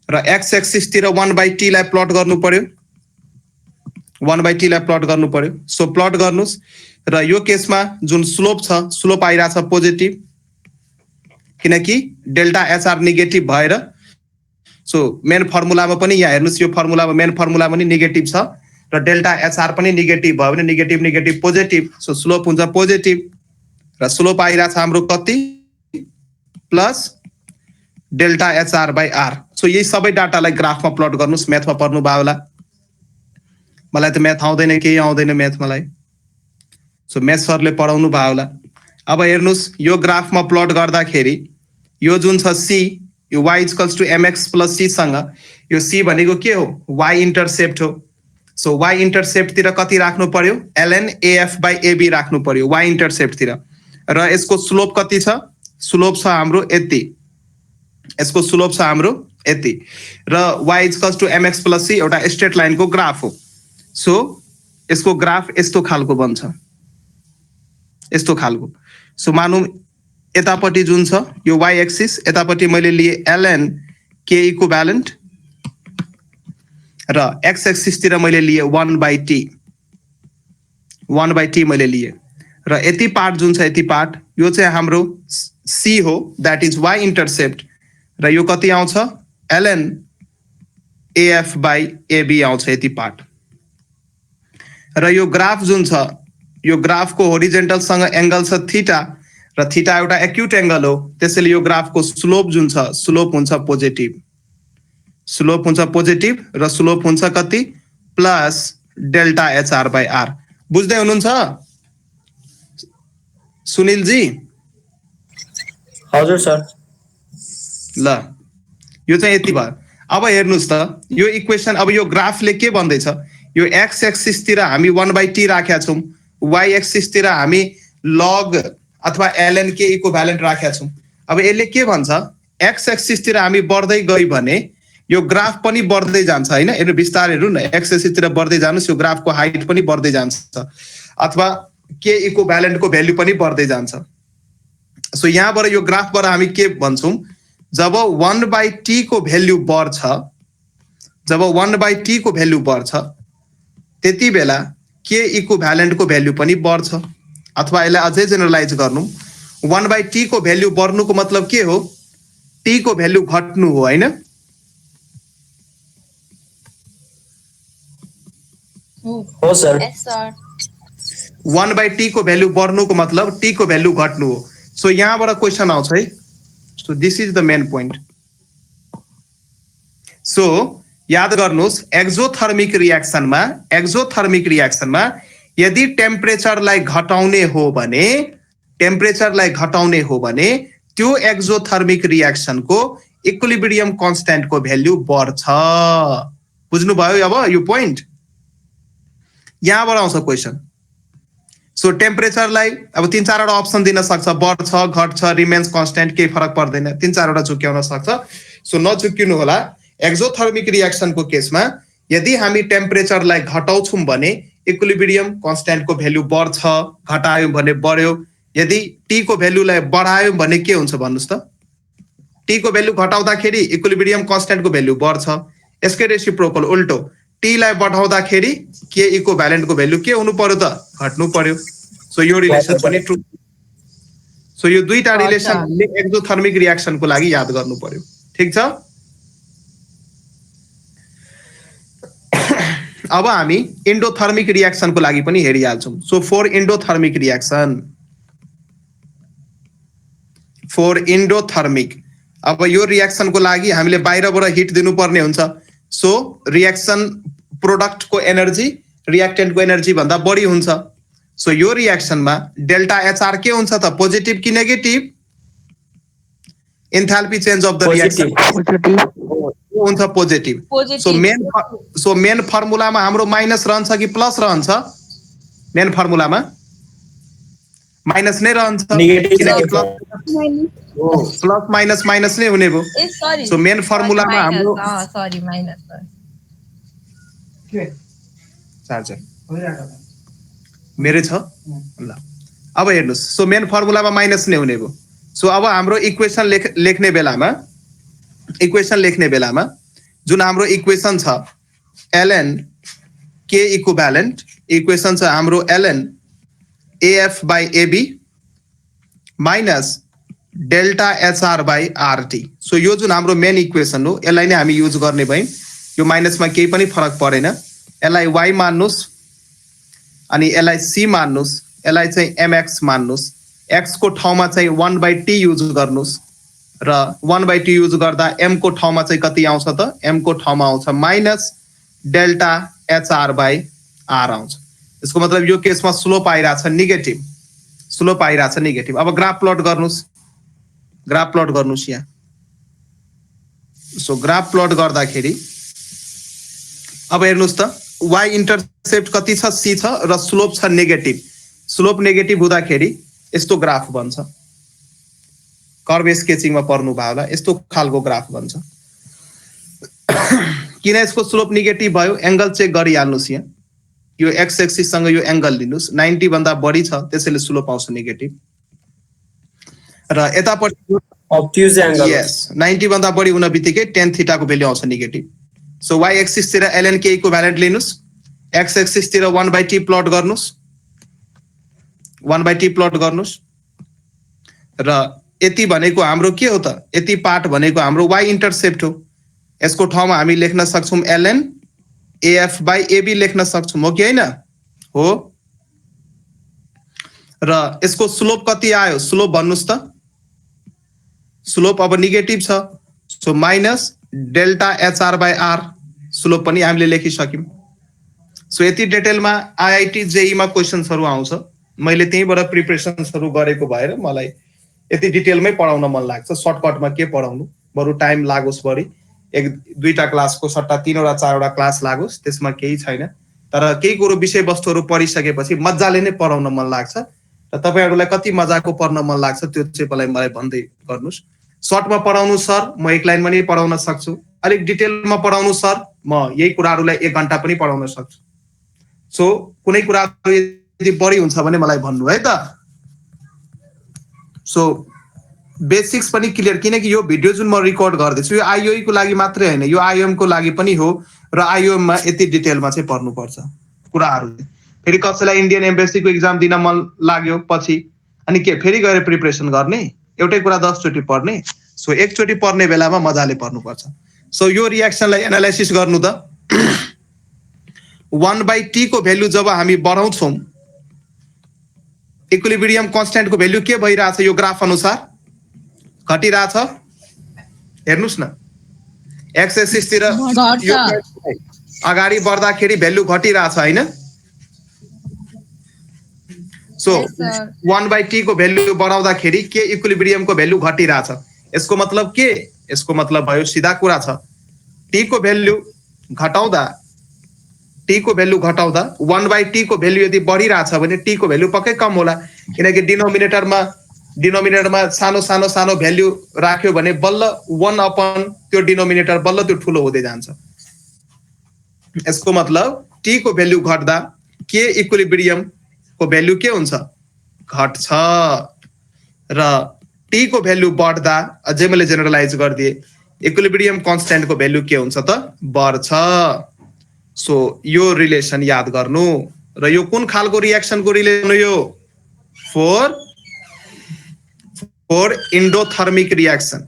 र x एक्सिस तिर 1/t लाई प्लट गर्नु पर्यो, 1/t लाई प्लट गर्नु पर्यो। सो प्लट गर्नुस् र यो केसमा जुन स्लोप छ, स्लोप आइराछ पोजिटिभ, किनकि डेल्टा एचआर नेगेटिभ भएर। सो मेन फर्मुलामा पनि यहाँ हेर्नुस्, यो फर्मुलामा मेन फर्मुला पनि नेगेटिभ छ र डेल्टा एचआर पनि नेगेटिभ भयो भने negative negative positive, so slope हुन्छ पोजिटिभ र स्लोप आइराछ हाम्रो कति plus delta HR by R. So यही सबै डाटालाई ग्राफमा प्लट गर्नुस्, म्याथमा पढ्नु भयो होला। मलाई त म्याथ आउँदैन, केही आउँदैन म्याथ मलाई, सो म्याथ सरले पढाउनु भयो होला। अब हेर्नुस् यो ग्राफमा प्लट गर्दाखेरि यो जुन छ सी, यो y equals to mx plus C सँग यो सी भनेको के हो, y इन्टरसेप्ट हो। सो y इन्टरसेप्ट तिर कति राख्नु पर्यो, ln af बाई ab राख्नु पर्यो y इन्टरसेप्ट तिर। र यसको स्लोप कति छ, स्लोप छ हाम्रो यति, यसको स्लोप छ हाम्रो यति र y equals to mx plus C एउटा स्ट्रेट लाइनको ग्राफ हो। सो यसको ग्राफ यस्तो खालको बन्छ, यस्तो खालको। सो मानौँ यतापट्टि जुन छ यो y एक्सिस, यतापट्टि मैले लिए ln k इक्विभ्यालेन्ट र x एक्सिस तिर मैले लिए 1/t, 1/t मैले लिए र यति पार्ट जुन छ, यति पार्ट यो चाहिँ हाम्रो c हो, द्याट इज y इन्टरसेप्ट र यो कति आउँछ ln af बाई ab आउँछ यति पार्ट। र यो ग्राफ जुन छ, यो ग्राफको होरिजेन्टल सँग एंगल छ थीटा र थीटा एउटा एक्युट एंगल हो, त्यसैले यो ग्राफको स्लोप जुन छ, स्लोप हुन्छ पोजिटिभ, स्लोप हुन्छ पोजिटिभ र स्लोप हुन्छ कति plus delta HR by R. बुझ्दै हुनुहुन्छ सुनिल जी? हजुर सर। ल यो चाहिँ यति भयो। अब हेर्नुस् त यो इक्वेसन, अब यो ग्राफले के भन्दैछ, यो x एक्सिस तिर हामी 1/t राखेका छौं, y एक्सिस तिर हामी log अथवा ln k इक्विभ्यालेन्ट राखेका छौं। अब यसले के भन्छ, x एक्सिस तिर हामी बढ्दै गई भने यो ग्राफ पनि बढ्दै जान्छ हैन, हेर्नु बिस्तारै हेर्नु न, x एक्सिस तिर बढ्दै जानुस्, यो ग्राफको हाइट पनि बढ्दै जान्छ अथवा k इक्विभ्यालेन्ट को भ्यालु पनि बढ्दै जान्छ। सो यहाँबाट यो ग्राफबाट हामी के भन्छौं, जब 1/t को भ्यालु बढ्छ, जब 1/t को भ्यालु बढ्छ त्यति बेला k इक्विभ्यालेन्ट को भ्यालु पनि बढ्छ। अथवा यसलाई अझै जेनरलाइज गर्नु, 1/t को भ्यालु बढ्नुको मतलब के हो, t को भ्यालु घट्नु हो हैन। हो सर। Yes, sir. 1/t को भ्यालु बढ्नुको मतलब t को भ्यालु घट्नु हो। सो यहाँबाट क्वेसन आउँछ है, so this is the main point. So याद गर्नुहोस्, एक्जोथर्मिक रिएक्सनमा, एक्जोथर्मिक रिएक्सनमा यदि टेम्परेचरलाई घटाउने हो भने, टेम्परेचरलाई घटाउने हो भने त्यो एक्जोथर्मिक रिएक्सनको इक्विलिब्रियम कन्स्ट्यान्टको भ्यालु बढ्छ। बुझ्नुभयो अब यो पोइन्ट? यहाँबाट आउँछ क्वेसन। सो टेम्परेचरलाई अब 3-4 वटा अप्सन दिन सक्छ, बढ्छ, घट्छ, रिमेन्स कन्स्ट्यान्ट, केही फरक पर्दैन, 3-4 वटा झुक्याउन सक्छ। सो नझुक्किनु होला। एक्जोथर्मिक रिएक्सनको केसमा यदि हामी टेम्परेचरलाई घटाउँछौं भने इक्विलिब्रियम कन्स्ट्यान्टको भ्यालु बढ्छ, घटायौं भने बढ्यो। यदि टी को भ्यालुलाई बढायौं भने के हुन्छ भन्नुस् त, टी को भ्यालु घटाउँदाखेरि इक्विलिब्रियम कन्स्ट्यान्टको भ्यालु बढ्छ। यसकै रेसिप्रोकल उल्टो, टी लाई बढाउँदाखेरि के इक्विभ्यालेन्टको भ्यालु के हुनु पर्यो त, घट्नु पर्यो। सो यो रिलेसन पनि ट्रु। सो यो दुईटा रिलेसन हामीले एक्जोथर्मिक रिएक्सनको लागि याद गर्नु पर्यो, ठीक छ। अब हामी एन्डोथर्मिक रिएक्सनको लागि पनि हेरिहाल्छौं। सो फर एन्डोथर्मिक रिएक्सन, फर एन्डोथर्मिक, अब यो रिएक्सनको लागि हामीले बाहिरबाट हिट दिनुपर्ने हुन्छ। सो रिएक्सन प्रोडक्टको एनर्जी रिएक्टेन्टको एनर्जी भन्दा बढी हुन्छ। सो यो रिएक्सनमा डेल्टा एचआर के हुन्छ त, पोजिटिभ कि negative? Enthalpy change of the reaction हुन्छ पोजिटिभ। सो मेन फर्मुलामा हाम्रो माइनस रहन्छ कि प्लस रहन्छ? मेन फर्मुलामा माइनस नै रहन्छ, किनकि प्लस माइनस माइनस नै हुने भयो। सो मेन फर्मुलामा हाम्रो सरी माइनस चार्जर मेरै छ ल। अब हेर्नुस् सो मेन फर्मुलामा माइनस नै हुने भयो सो अब हाम्रो इक्वेसन लेख्ने बेलामा जुन हाम्रो इक्वेसन छ ln k इक्विभ्यालेन्ट इक्वेसन छ हाम्रो ln AF by AB minus delta HR by RT so यो जुन हाम्रो मेन इक्वेसन हो यसलाई नै हामी युज गर्ने भयौं यो माइनसमा केही पनि फरक परेन यसलाई y मान्नुस् अनि यसलाई c मान्नुस् यसलाई चाहिँ mx मान्नुस् x को ठाउँमा चाहिँ 1/t युज गर्नुस् र 1/t युज गर्दा m को ठाउँमा चाहिँ कति आउँछ त m को ठाउँमा आउँछ minus delta HR by R आउँछ यसको मतलब यो केसमा स्लोप आइराछ नेगेटिभ अब ग्राफ प्लट गर्नुस् यहाँ सो ग्राफ प्लट गर्दाखेरि अब हेर्नुस् त y इन्टरसेप्ट कति छ c छ र स्लोप छ नेगेटिभ हुँदाखेरि यस्तो ग्राफ बन्छ कर्व स्केचिङमा पर्नु भयो होला यस्तो खालको ग्राफ बन्छ किन यसको स्लोप नेगेटिभ भयो एंगल चेक गरिहाल्नुस् यहाँ यो x एक्सिस सँग यो एंगल लिनुस् 90 भन्दा बढी छ त्यसैले स्लोप आउँछ नेगेटिभ र यतापट्टि obtuse angle यस 90 भन्दा बढी हुन बित्तिकै tan थीटा को भ्यालु आउँछ नेगेटिभ सो y एक्सिस तिर ln k इक्विभ्यालेन्ट लिनुस् x एक्सिस तिर 1/t प्लट गर्नुस् र यति भनेको हाम्रो के हो त यति पार्ट भनेको हाम्रो y इन्टरसेप्ट हो यसको ठाउँमा हामी लेख्न सक्छौं ln AF by AB लेख्न सक्छौं हो कि हैन हो र यसको स्लोप कति आयो स्लोप भन्नुस् त स्लोप अब नेगेटिभ छ so minus delta HR by R slope पनि हामीले लेखिसक्यौं सो यति डिटेलमा IIT JEE मा क्वेशन्सहरु आउँछ मैले त्यहीबाट प्रिपरेसन्सहरु गरेको भएर मलाई यति डिटेलमै पढाउन मन लाग्छ सर्टकटमा के पढाउनु बरु टाइम लागोस् बढी एक दुईटा क्लासको सट्टा 3 वटा 4 वटा क्लास लागोस् त्यसमा केही छैन तर केही कुरो विषयवस्तुहरु पढिसकेपछि मज्जाले नै पढाउन मन लाग्छ र तपाईहरुलाई कति मजाको पढ्न मन लाग्छ त्यो चाहिँ मलाई भन्दै गर्नुस् सर्टमा पढाउनु सर म एक लाइनमा नै पढाउन सक्छु अलिक डिटेलमा पढाउनु सर म यही कुराहरुलाई 1 घण्टा पनि पढाउन सक्छु सो कुनै कुरा यदि बढी हुन्छ भने मलाई भन्नु है त सो बेसिक्स पनि क्लियर किनकि यो भिडियो जुन म रेकर्ड गर्दैछु यो आईओई को लागि मात्रै हैन यो आईओएम को लागि पनि हो र आईओएम मा यति डिटेलमा चाहिँ पढ्नु पर्छ कुराहरु फेरि कसैलाई इन्डियन एम्बेसी को एक्जाम दिन मन लाग्यो पछि अनि के फेरि गएर प्रिपरेसन गर्ने एउटै कुरा 10 चोटी पढ्ने सो एक चोटी पढ्ने बेलामा मजाले पढ्नु पर्छ सो यो रिएक्सनलाई एनालाइसिस गर्नु त 1/t को भ्यालु जब हामी बढाउँछौं इक्विलिब्रियम कन्स्ट्यान्ट को भ्यालु के भइराछ यो ग्राफ अनुसार घटिराछ हेर्नुस् न x एक्सिस तिर यो अगाडि बढ्दाखेरि भ्यालु घटिराछ हैन सो 1/t को भ्यालु बढाउँदाखेरि के इक्विलिब्रियम को भ्यालु घटिराछ यसको मतलब के यसको मतलब भयो सिधा कुरा छ t को भ्यालु घटाउँदा 1/t को भ्यालु यदि बढिराछ भने t को भ्यालु पक्कै कम होला किनकि डिनोमिनेटरमा सानो भ्यालु राख्यो भने बल्ल 1 अपन त्यो डिनोमिनेटर बल्ल त्यो ठुलो हुँदै जान्छ यसको मतलब t को भ्यालु घट्दा के इक्विलिब्रियम को भ्यालु के हुन्छ घट्छ र t को भ्यालु बढ्दा अझै मैले जेनरलाइज गर्दिए इक्विलिब्रियम कन्स्ट्यान्ट को भ्यालु के हुन्छ त बढ्छ सो यो रिलेसन याद गर्नु र यो कुन खालको रिएक्सन को रिलेसन हो यो for endothermic reaction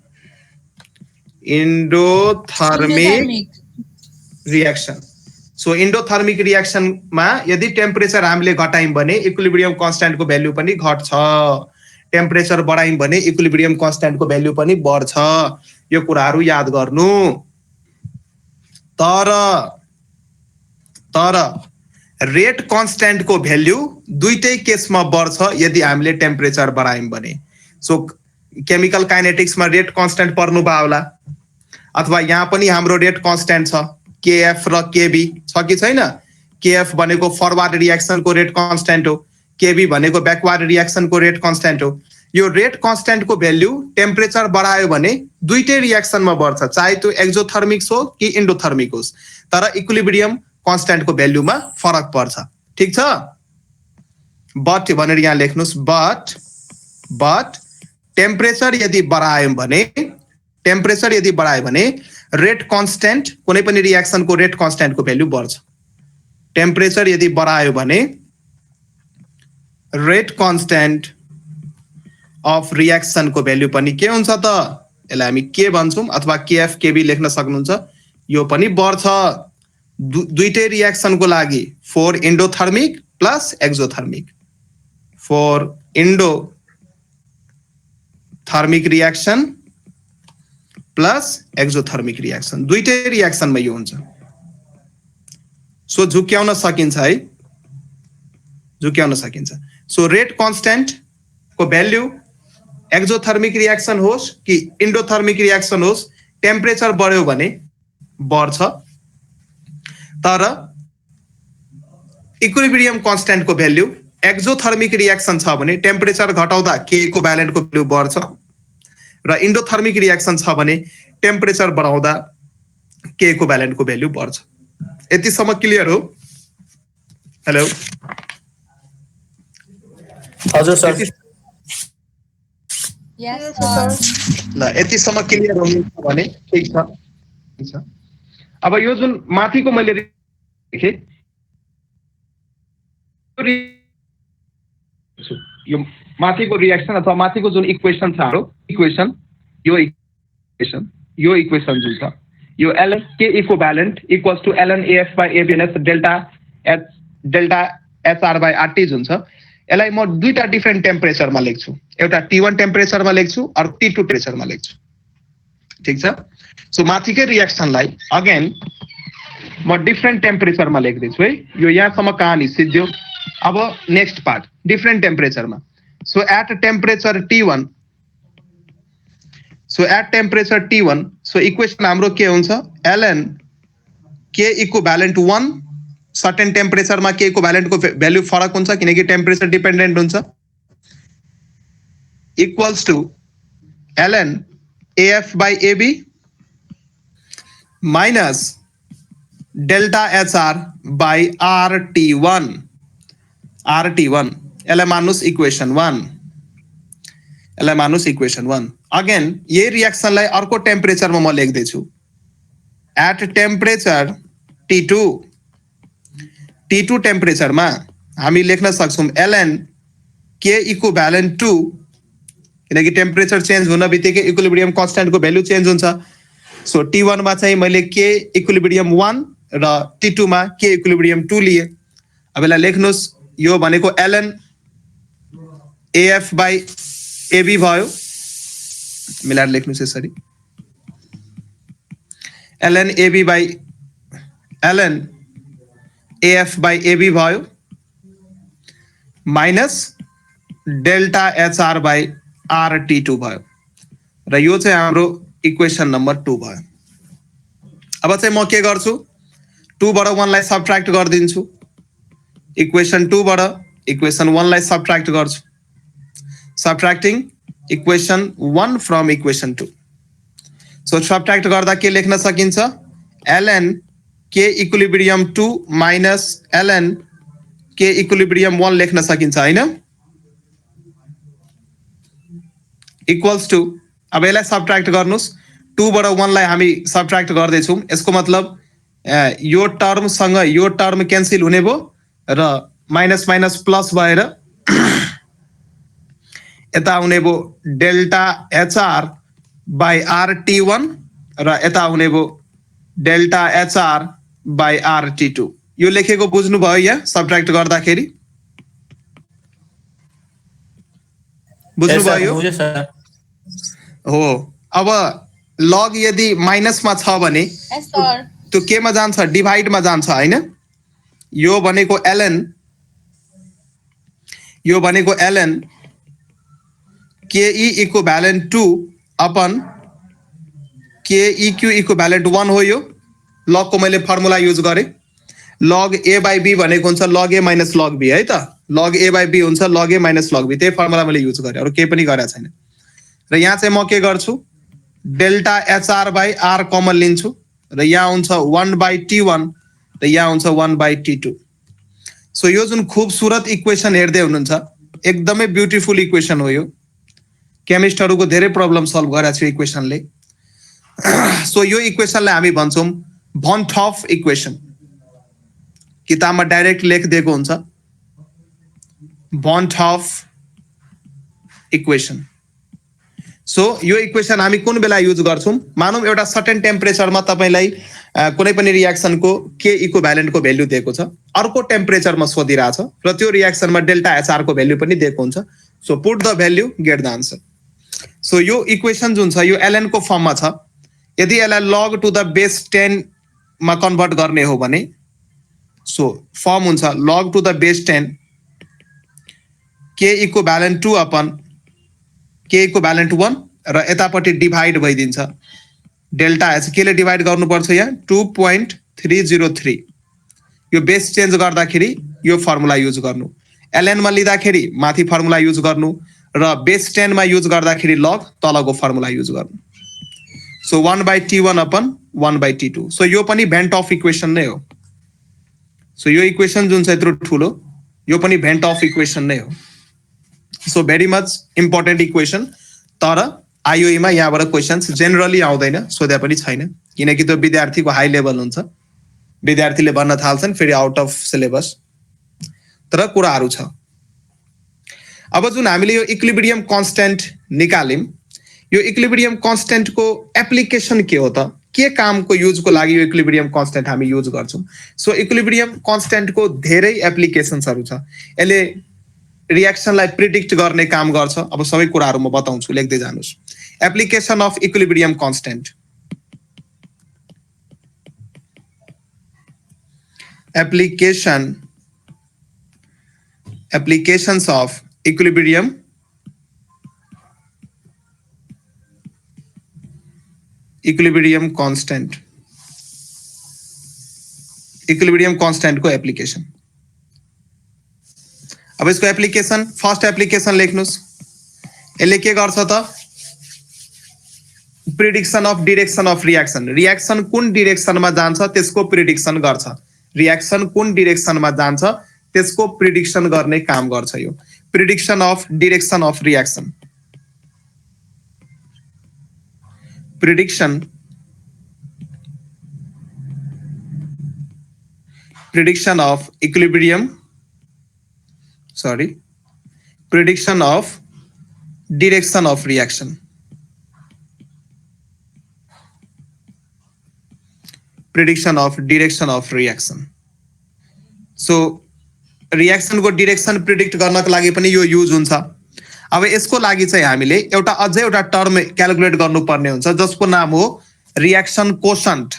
so endothermic reaction मा यदि टेम्परेचर हामीले घटायौं भने इक्विलिब्रियम कन्स्ट्यान्ट को भ्यालु पनि घट्छ टेम्परेचर बढायौं भने इक्विलिब्रियम कन्स्ट्यान्ट को भ्यालु पनि बढ्छ यो कुराहरु याद गर्नु तर रेट कन्स्ट्यान्ट को भ्यालु दुईटै केसमा बढ्छ यदि हामीले टेम्परेचर बढायौं भने सो केमिकल काइनेटिक्स में रेट कांस्टेंट पर्नु भयो होला अथवा यहाँ पनि हाम्रो रेट कांस्टेंट छ केएफ र केबी छ कि छैन केएफ भनेको फरवर्ड रिएक्सन को रेट कांस्टेंट हो केबी भनेको बैकवर्ड रिएक्सन को रेट कांस्टेंट हो यो रेट कांस्टेंट को भ्यालु टेम्परेचर बढायो भने दुईटै रिएक्सन में बढ्छ चाहे त्यो एक्जोथर्मिक्स हो कि एन्डोथर्मिक होस् तर इक्विलिब्रियम कांस्टेंट को भ्यालुमा फरक पर्छ ठीक छ बट भनेर यहाँ लेख्नुस् बट टेम्परेचर यदि बढायौं भने रेट कन्स्टेन्ट कुनै पनि रियाक्सनको रेट कन्स्टेन्टको भ्यालु बढ्छ टेम्परेचर यदि बढायो भने रेट कन्स्टेन्ट अफ रियाक्सनको भ्यालु पनि के हुन्छ त यसलाई हामी के भन्छौं अथवा केएफ केबी लेख्न सक्नुहुन्छ यो पनि बढ्छ दुईटै रियाक्सनको लागि for endothermic plus exothermic for endothermic reaction plus exothermic reaction दुईटै रियाक्सनमा यो हुन्छ सो झुक्याउन सकिन्छ सो रेट कन्स्टेन्ट को भ्यालु एक्सोथर्मिक रियाक्सन होस् कि एन्डोथर्मिक रियाक्सन होस् टेम्परेचर बढ्यो भने बढ्छ तर इक्विलिब्रियम कन्स्टेन्ट को भ्यालु एक्सोथर्मिक रियाक्सन छ भने टेम्परेचर घटाउँदा के इक्विभ्यालेन्ट को भ्यालु बढ्छ र एन्डोथर्मिक रियाक्सन छ भने टेम्परेचर बढाउँदा के इक्विभ्यालेन्ट को भ्यालु बढ्छ यतिसम्म क्लियर हो हेलो हजुर सर Yes, sir. ल यतिसम्म क्लियर हो भने ठीक छ अब यो जुन माथिको मैले लेखे यो माथिको रियाक्सन अथवा माथिको जुन इक्वेसन छ हाम्रो इक्वेसन यो इक्वेसन जुन छ यो ln k equivalent equals to ln af by ab minus delta hr by rt जुन छ यसलाई म दुईटा डिफरेन्ट टेम्परेचरमा लेख्छु एउटा T1 टेम्परेचरमा लेख्छु अरु T2 टेम्परेचरमा लेख्छु ठीक छ सो माथिकै रियाक्सनलाई अगेन म डिफरेन्ट टेम्परेचरमा लेख्दैछु है यो यहाँसम्म कहानी सिद्धियो अब नेक्स्ट पार्ट डिफरेन्ट टेम्परेचरमा so at temperature T1 so equation हाम्रो के हुन्छ ln k इक्विभ्यालेन्ट 1 सर्टेन टेम्परेचरमा के इक्विभ्यालेन्ट को भ्यालु फरक हुन्छ किनकि टेम्परेचर डिपेन्डेन्ट हुन्छ equals to ln af by ab minus delta hr by rt1 यसलाई मान्नुस् इक्वेसन 1 अगेन यही रियाक्सनलाई अर्को टेम्परेचरमा म लेख्दैछु एट टेम्परेचर T2 टेम्परेचरमा हामी लेख्न सक्छौं ln k इक्विभ्यालेन्ट 2 किनकि टेम्परेचर चेन्ज हुन बित्तिकै इक्विलिब्रियम कन्स्टेन्ट को भ्यालु चेन्ज हुन्छ सो T1 मा चाहिँ मैले k इक्विलिब्रियम 1 र T2 मा k इक्विलिब्रियम 2 लिए अब यसलाई लेख्नुस् यो भनेको ln af by ab भयो मिलाएर लेख्नुस् यसरी ln af by ab भयो minus delta hr by rt2 भयो र यो चाहिँ हाम्रो इक्वेसन नम्बर 2 भयो अब चाहिँ म के गर्छु 2 बाट 1 लाई सबट्र्याक्ट गर्दिन्छु इक्वेसन 2 बाट इक्वेसन 1 लाई सबट्र्याक्ट गर्छु subtracting equation 1 from equation 2 so subtract गर्दा के लेख्न सकिन्छ ln k equilibrium 2 minus ln k equilibrium 1 लेख्न सकिन्छ हैन इक्वल्स टु अब यसलाई सबट्र्याक्ट गर्नुस् 2 बाट 1 लाई हामी सबट्र्याक्ट गर्दै छौं यसको मतलब यो टर्म सँग यो टर्म क्यान्सल हुने भो र माइनस माइनस प्लस भएर यता आउने भो डेल्टा hr by rt1 र यता आउने भो डेल्टा hr by rt2 यो लेखेको बुझ्नु भयो यहाँ सबट्र्याक्ट गर्दाखेरि बुझ्नु भयो हो अब लग यदि माइनसमा छ भने Yes, sir. त्यो केमा जान्छ डिभाइडमा जान्छ हैन यो भनेको ln ke equivalent 2 upon keq equivalent 1 हो यो लग को मैले फर्मुला युज गरे log a by b भनेको हुन्छ log a minus log b है त log a by b हुन्छ log a minus log b त्यही फर्मुला मैले युज गरे अरु केही पनि गरेको छैन र यहाँ चाहिँ म के गर्छु delta hr by r common लिन्छु र यहाँ हुन्छ 1 by t1 र यहाँ हुन्छ 1 by t2 सो यो जुन खूबसूरत इक्वेसन हेर्दै हुनुहुन्छ एकदमै ब्युटिफुल इक्वेसन हो यो केमिस्टहरुको धेरै प्रब्लम सल्भ गरेको छ इक्वेसनले सो यो इक्वेसनलाई हामी भन्छौं भन टफ इक्वेसन किताबमा डाइरेक्ट लेख दिएको हुन्छ भन टफ इक्वेसन सो यो इक्वेसन हामी कुन बेला युज गर्छौं मानौं एउटा सर्टेन टेम्परेचरमा तपाईलाई कुनै पनि रियाक्सनको के इक्विभ्यालेन्टको भ्यालु दिएको छ अर्को टेम्परेचरमा सोधिरहेछ र त्यो रियाक्सनमा डेल्टा एचआर को भ्यालु पनि दिएको हुन्छ so put the value get the answer so यो इक्वेसन जुन छ यो ln को फर्ममा छ यदि यसलाई log टु द बेस 10 मा कन्भर्ट गर्ने हो भने सो फर्म हुन्छ log to the base 10 k equivalent 2 upon k equivalent 1 र यतापट्टि डिभाइड भइदिन्छ डेल्टा एच के ले डिभाइड गर्नुपर्छ यहाँ 2.303 यो बेस चेन्ज गर्दाखेरि यो फर्मुला युज गर्नु ln मा लिँदाखेरि माथि फर्मुला युज गर्नु र बेस 10 मा युज गर्दाखेरि log तलको फर्मुला युज गर्नु so 1/t1 upon 1/t2 so यो पनि भेन्ट अफ इक्वेसन नै हो सो यो इक्वेसन जुन छ यत्रो ठुलो यो पनि भेन्ट अफ इक्वेसन नै हो so very much important equation तर आईओई मा यहाँबाट क्वेशन्स जेनरली आउँदैन सोध्या पनि छैन किनकि त्यो विद्यार्थीको हाई लेभल हुन्छ विद्यार्थीले भन्न थाल्छन् फेरि आउट अफ सिलेबस तर कुराहरु छ अब जुन हामीले यो इक्विलिब्रियम कन्स्टेन्ट निकाल्यौं यो इक्विलिब्रियम कन्स्टेन्ट को एप्लिकेसन के हो त के कामको युजको लागि यो इक्विलिब्रियम कन्स्टेन्ट हामी युज गर्छौं सो इक्विलिब्रियम कन्स्टेन्ट को धेरै एप्लिकेसन्सहरु छ यसले रियाक्सनलाई प्रिडिक्ट गर्ने काम गर्छ अब सबै कुराहरु म बताउँछु लेख्दै जानुस् application of equilibrium constant applications of equilibrium constant को एप्लिकेसन अब इसको एप्लिकेसन फर्स्ट एप्लिकेसन लेख्नुस् यसले के गर्छ त prediction of direction of reaction कुन डाइरेक्सनमा जान्छ त्यसको प्रिडिक्सन गर्छ रियाक्सन कुन डाइरेक्सनमा जान्छ त्यसको प्रिडिक्सन गर्ने काम गर्छ यो prediction of direction of reaction prediction of equilibrium prediction of direction of reaction so reaction को direction predict गर्नको लागि पनि यो युज हुन्छ अब यसको लागि चाहिँ हामीले एउटा अझै एउटा टर्म क्याल्कुलेट गर्नुपर्ने हुन्छ जसको नाम हो रियाक्सन कोशन्ट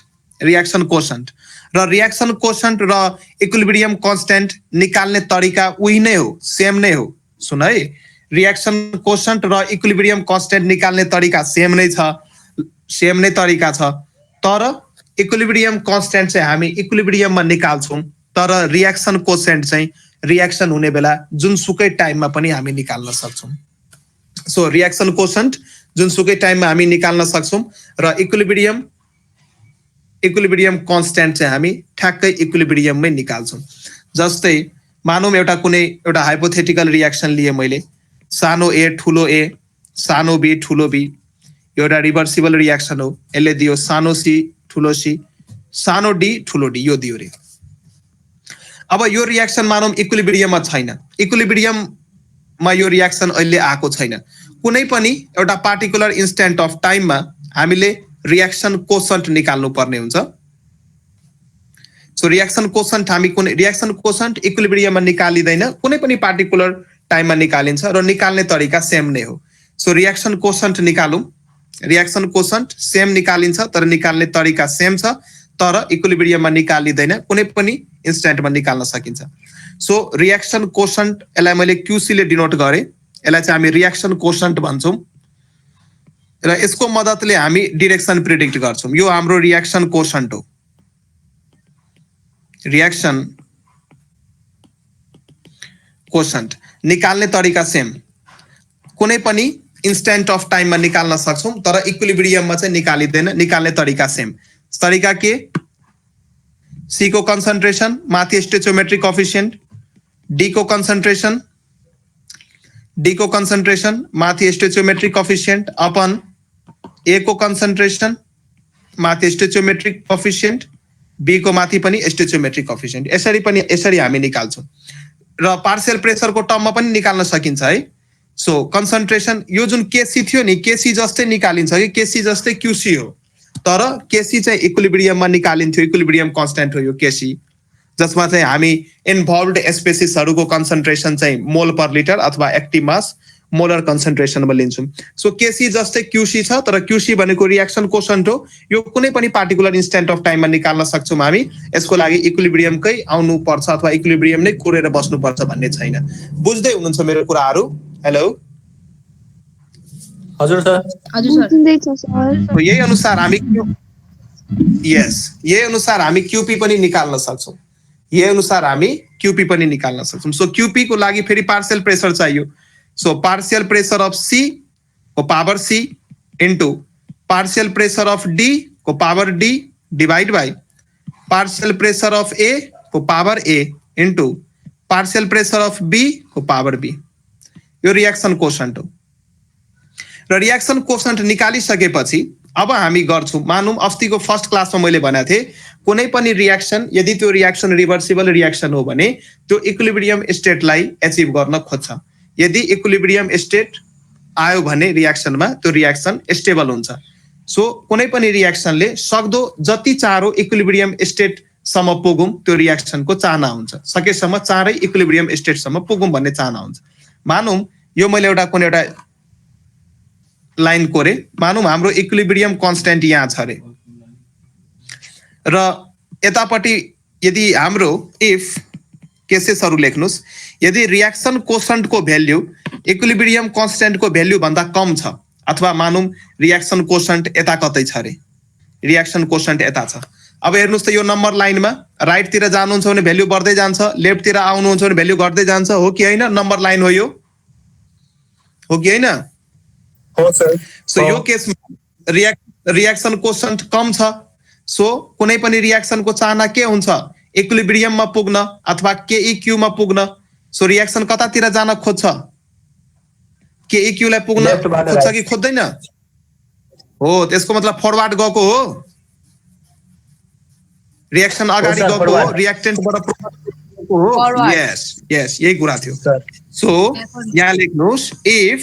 र रियाक्सन कोशन्ट र इक्विलिब्रियम कन्स्टेन्ट निकाल्ने तरिका उही नै हो सेम नै हो सुन है रियाक्सन कोशन्ट र इक्विलिब्रियम कन्स्टेन्ट निकाल्ने तरिका सेम नै तरिका छ तर इक्विलिब्रियम कन्स्टेन्ट चाहिँ हामी इक्विलिब्रियममा निकाल्छौं तर रियाक्सन कोशन्ट चाहिँ रियाक्सन हुने बेला जुनसुकै टाइममा पनि हामी निकाल्न सक्छौं सो रियाक्सन कोशन्ट जुनसुकै टाइममा हामी निकाल्न सक्छौं र इक्विलिब्रियम कन्स्टेन्ट चाहिँ हामी ठ्याक्कै इक्विलिब्रियममै निकाल्छौं जस्तै मानौं एउटा हाइपोथेटिकल रियाक्सन लिए मैले सानो a ठुलो a सानो b ठुलो b एउटा रिभर्सिबल रियाक्सन हो यसले दियो सानो c ठुलो c सानो d ठुलो d यो दियो रे अब यो रियाक्सन मानौं इक्विलिब्रियममा छैन इक्विलिब्रियममा यो रियाक्सन अहिले आएको छैन कुनै पनि एउटा पार्टिकुलर इन्स्टेन्ट अफ टाइममा हामीले रियाक्सन कोशन्ट निकाल्नु पर्ने हुन्छ सो रियाक्सन कोशन्ट इक्विलिब्रियममा निकालिदैन कुनै पनि पार्टिकुलर टाइममा निकालिन्छ र निकाल्ने तरिका सेम नै हो so reaction quotient निकालौं reaction quotient same निकालिन्छ तर निकाल्ने तरिका सेम छ तर इक्विलिब्रियममा निकालिदैन कुनै पनि इन्स्टेन्टमा निकाल्न सकिन्छ सो रियाक्सन कोशन्ट यसलाई मैले क्यूसी ले डिनोट गरे यसलाई चाहिँ हामी रियाक्सन कोशन्ट भन्छौं र यसको मद्दतले हामी डाइरेक्सन प्रिडिक्ट गर्छौं यो हाम्रो रियाक्सन कोशन्ट हो रियाक्सन कोशन्ट निकाल्ने तरिका सेम कुनै पनि इन्स्टेन्ट अफ टाइममा निकाल्न सक्छौं तर इक्विलिब्रियममा चाहिँ निकालिदैन निकाल्ने तरिका सेम तरिका के C को कन्सन्ट्रेसन माथि स्टोइचियोमेट्रिक कोएफिशिएन्ट D को concentration माथि stoichiometric coefficient अपन A को concentration माथि stoichiometric coefficient, B को माथि पनि stoichiometric coefficient, यसरी हामी निकाल्छौँ र पार्शियल प्रेसर को टर्ममा पनि निकाल्न सकिन्छ है। सो कन्सन्ट्रेसन यो जुन केसी थियो नि, केसी जस्तै निकालिन्छ कि केसी जस्तै क्यूसी हो, तर केसी चाहिँ इक्विलिब्रियममा निकालिन्थ्यो, इक्विलिब्रियम कन्स्ट्यान्ट हो यो केसी, जसमा चाहिँ हामी इन्भल्भड स्पेसिसहरूको कन्सन्ट्रेसन चाहिँ मोल पर लिटर अथवा एक्टिभ मास मोलर कन्सन्ट्रेसनमा लिन्छौँ। सो केसी जस्तै क्यूसी छ, तर क्यूसी भनेको रियाक्सन कोसन्ट हो, यो कुनै पनि पार्टिकुलर इन्स्टेन्ट अफ टाइममा निकाल्न सक्छौँ हामी। यसको लागि इक्विलिब्रियमकै आउनु पर्छ अथवा इक्विलिब्रियम नै कोरेर बस्नुपर्छ भन्ने छैन। बुझ्दै हुनुहुन्छ मेरो कुराहरू? हेलो हजुर सर। सुन्दैछ सर। यही अनुसार हामी यही अनुसार हामी क्यूपी पनि निकाल्न सक्छौँ, यही अनुसार हामी क्यूपी पनि निकाल्न सक्छौँ। सो क्यूपी को लागि फेरि पार्शियल प्रेसर चाहियो। So partial pressure of C को power C into partial pressure of D को power D divide by partial pressure of A को power A into partial pressure of B को power B. यो reaction quotient हो र reaction quotient निकालिसकेपछि अब हामी गर्छौँ, मानौँ अस्तिको फर्स्ट क्लासमा मैले भनेको थिएँ कुनै पनि रियाक्सन यदि त्यो रियाक्सन रिभर्सिबल रियाक्सन हो भने त्यो इक्विलिब्रियम स्टेटलाई एचिभ गर्न खोज्छ। यदि इक्विलिब्रियम स्टेट आयो भने रियाक्सनमा त्यो रियाक्सन स्टेबल हुन्छ। सो कुनै पनि रियाक्सनले सक्दो जति चाँडो इक्विलिब्रियम स्टेटसम्म पुगौँ त्यो रियाक्सनको चाहना हुन्छ, सकेसम्म चाँडै इक्विलिब्रियम स्टेटसम्म पुगौँ भन्ने चाहना हुन्छ। मानौँ यो मैले कुनै एउटा लाइन कोरे, मानौँ हाम्रो इक्विलिब्रियम कन्स्ट्यान्ट यहाँ छ अरे र यतापट्टि यदि हाम्रो इफ केसेसहरू लेख्नुस्, यदि रियाक्सन कोसन्टको भ्याल्यु इक्विलिब्रियम कन्स्ट्यान्टको भ्याल्यु भन्दा कम छ, अथवा मानौँ रियाक्सन कोसन्ट यता कतै छ अरे, रियाक्सन कोसन्ट यता छ। अब हेर्नुहोस् त यो नम्बर लाइनमा राइटतिर जानुहुन्छ भने भ्याल्यु बढ्दै जान्छ, लेफ्टतिर आउनुहुन्छ भने भ्याल्यु घट्दै जान्छ, हो कि होइन? नम्बर लाइन हो यो, हो कि होइन? सो यो केसमा रियाक्सन कोसन्ट कम छ। सो कुनै पनि रियाक्सनको चाहना के हुन्छ? इक्विलिब्रियममा पुग्न अथवा केइक्यू मा पुग्न। सो रियाक्सन कतातिर जान खोज्छ? केइक्यू लाई पुग्न खोज्छ कि खोज्दैन? हो, त्यसको मतलब फरवर्ड गएको हो, रियाक्सन अगाडि गएको हो, रियाक्टेन्टबाट हो। यस यस, यही कुरा थियो। सो यहाँ लेख्नुहोस्, इफ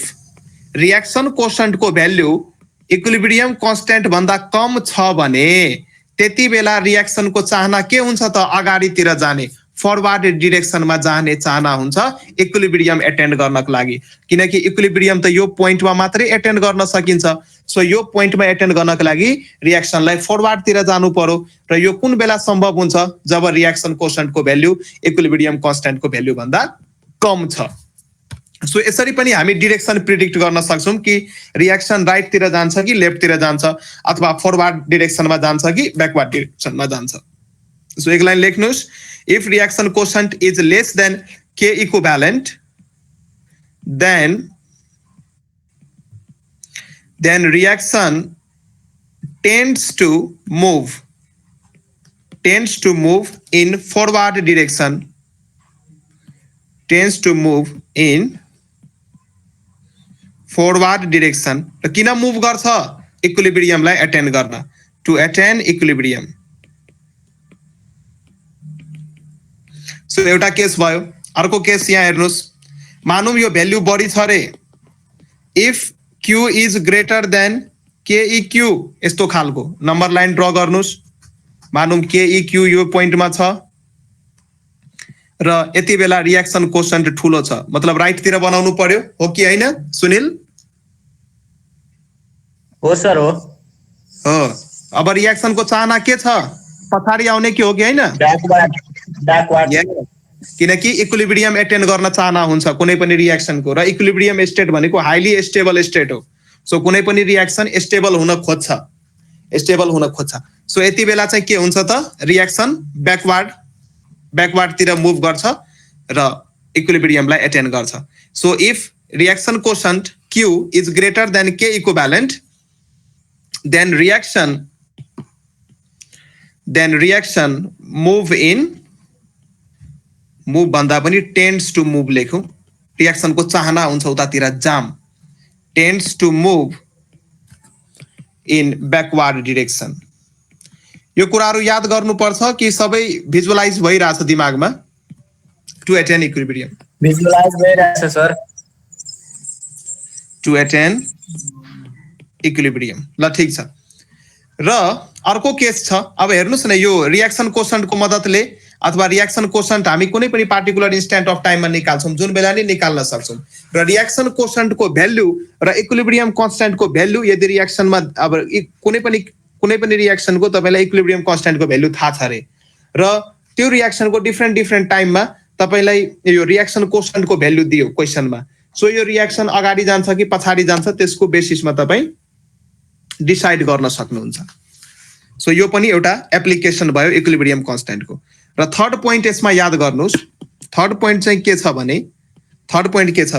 रियाक्सन कोसन्ट को भ्याल्यु इक्विलिब्रियम कन्स्ट्यान्ट भन्दा कम छ भने त्यति बेला रियाक्सन को चाहना के हुन्छ त? अगाडितिर जाने, फरवर्ड डिरेक्सनमा जाने चाहना हुन्छ इक्विलिब्रियम एटेन्ड गर्नको लागि, किनकि इक्विलिब्रियम त यो पोइन्टमा मात्रै एटेन्ड गर्न सकिन्छ। सो यो पोइन्टमा एटेन्ड गर्नको लागि रियाक्सनलाई फरवर्डतिर जानु पर्यो र यो कुन बेला सम्भव हुन्छ? जब रियाक्सन कोसन्टको भ्याल्यु इक्विलिब्रियम कन्स्ट्यान्टको भ्याल्यु भन्दा कम छ। सो यसरी पनि हामी डिरेक्सन प्रिडिक्ट गर्न सक्छौँ कि रियाक्सन राइटतिर जान्छ कि लेफ्टतिर जान्छ, अथवा फरवर्ड डिरेक्सनमा जान्छ कि ब्याकवर्ड डिरेक्सनमा जान्छ। सो एक लाइन लेख्नुहोस्, if reaction quotient is less than के equivalent then reaction tends to move in forward direction, र किन मुभ गर्छ? इक्विलिब्रियमलाई एटेन्ड गर्न, टु एटेन्ड इक्विलिब्रियम। सो एउटा केस भयो। अर्को केस यहाँ हेर्नुहोस्, मानौँ यो भ्याल्यु बढी छ रे, if Q is greater than KEQ, यस्तो खालको नम्बर लाइन ड्र गर्नुस्। मानौँ KEQ यो पोइन्टमा छ र यति बेला रियाक्सन कोसन्ट ठुलो छ, मतलब राइटतिर बनाउनु पर्यो, हो कि होइन सुनिल? हो सर, हो। अब रियाक्सनको चाहना के छ? पछाडि आउने कि हो कि होइन? किनकि इक्विलिब्रियम एटेन्ड गर्न चाहना हुन्छ कुनै पनि रियाक्सनको, र इक्विलिब्रियम स्टेट भनेको हाइली स्टेबल स्टेट हो। सो कुनै पनि रियाक्सन स्टेबल हुन खोज्छ। सो यति बेला चाहिँ के हुन्छ त? रियाक्सन ब्याकवर्डतिर मुभ गर्छ र इक्विलिब्रियमलाई एटेन्ड गर्छ। So if reaction quotient Q is greater than K equivalent, then reaction move in move भन्दा पनि टेन्ड्स टु मुभ लेखौँ रियाक्सनको चाहना हुन्छ उतातिर जाम tends to move in backward direction यो कुराहरू याद गर्नुपर्छ कि सबै भिजुअलाइज भइरहेछ दिमागमा टु एटेन इक्विलिब्रियम भिजुअलाइज भइरहेछ सर टु एटेन इक्विलिब्रियम ल ठीक छ र अर्को केस छ अब हेर्नुस् न यो रियाक्सन कोशन्टको मद्दतले अथवा रियाक्सन कोशन्ट हामी कुनै पनि पार्टिकुलर इन्स्ट्यान्ट अफ टाइममा निकाल्छौँ जुन बेला नै निकाल्न सक्छौँ र रियाक्सन कोशन्टको भ्यालु र इक्विलिब्रियम कन्स्ट्यान्टको भ्यालु यदि रियाक्सनमा अब कुनै पनि रियाक्सनको तपाईँलाई इक्विलिब्रियम कन्स्ट्यान्टको भ्यालु थाहा छ अरे र त्यो रियाक्सनको डिफ्रेन्ट टाइममा तपाईँलाई यो रियाक्सन कोशन्टको भ्यालु दियो क्वेसनमा सो यो रियाक्सन अगाडि जान्छ कि पछाडि जान्छ त्यसको बेसिसमा तपाईँ डिसाइड गर्न सक्नुहुन्छ सो यो पनि एउटा एप्लिकेसन भयो इक्विलिब्रियम कन्स्ट्यान्टको र थर्ड पोइन्ट यसमा याद गर्नुहोस् थर्ड पोइन्ट चाहिँ के छ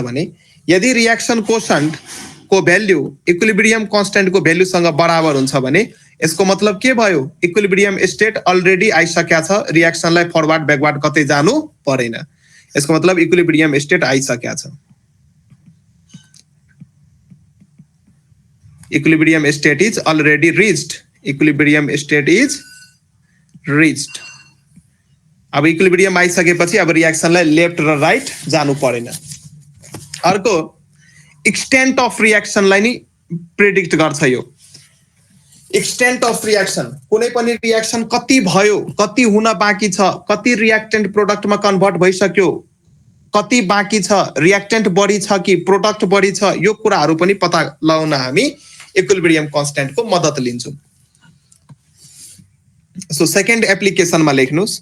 भने यदि रियाक्सन कोशन्टको भ्यालु इक्विलिब्रियम कन्स्ट्यान्टको भ्यालुसँग बराबर हुन्छ भने यसको मतलब के भयो इक्विलिब्रियम स्टेट अलरेडी आइसकेको छ रियाक्सनलाई फरवर्ड ब्याकवर्ड कतै जानु परेन यसको मतलब इक्विलिब्रियम स्टेट आइसकेको छ equilibrium state is already reached equilibrium state is reached अब इक्विलिब्रियम आइसकेपछि अब रियाक्सनलाई लेफ्ट र राइट जानु परेन अर्को एक्सटेन्ट अफ रियाक्सनलाई नि प्रेडिक्ट गर्छ यो एक्सटेन्ट अफ रियाक्सन कुनै पनि रियाक्सन कति भयो कति हुन बाँकी छ कति रियाक्टेन्ट प्रोडक्टमा कन्भर्ट भइसक्यो कति बाँकी छ रियाक्टेन्ट बढी छ कि प्रोडक्ट बढी छ यो कुराहरू पनि पत्ता लगाउन हामी इक्विलिब्रियम कन्स्ट्यान्टको मद्दत लिन्छौँ सो सेकेन्ड एप्लिकेसनमा लेख्नुस्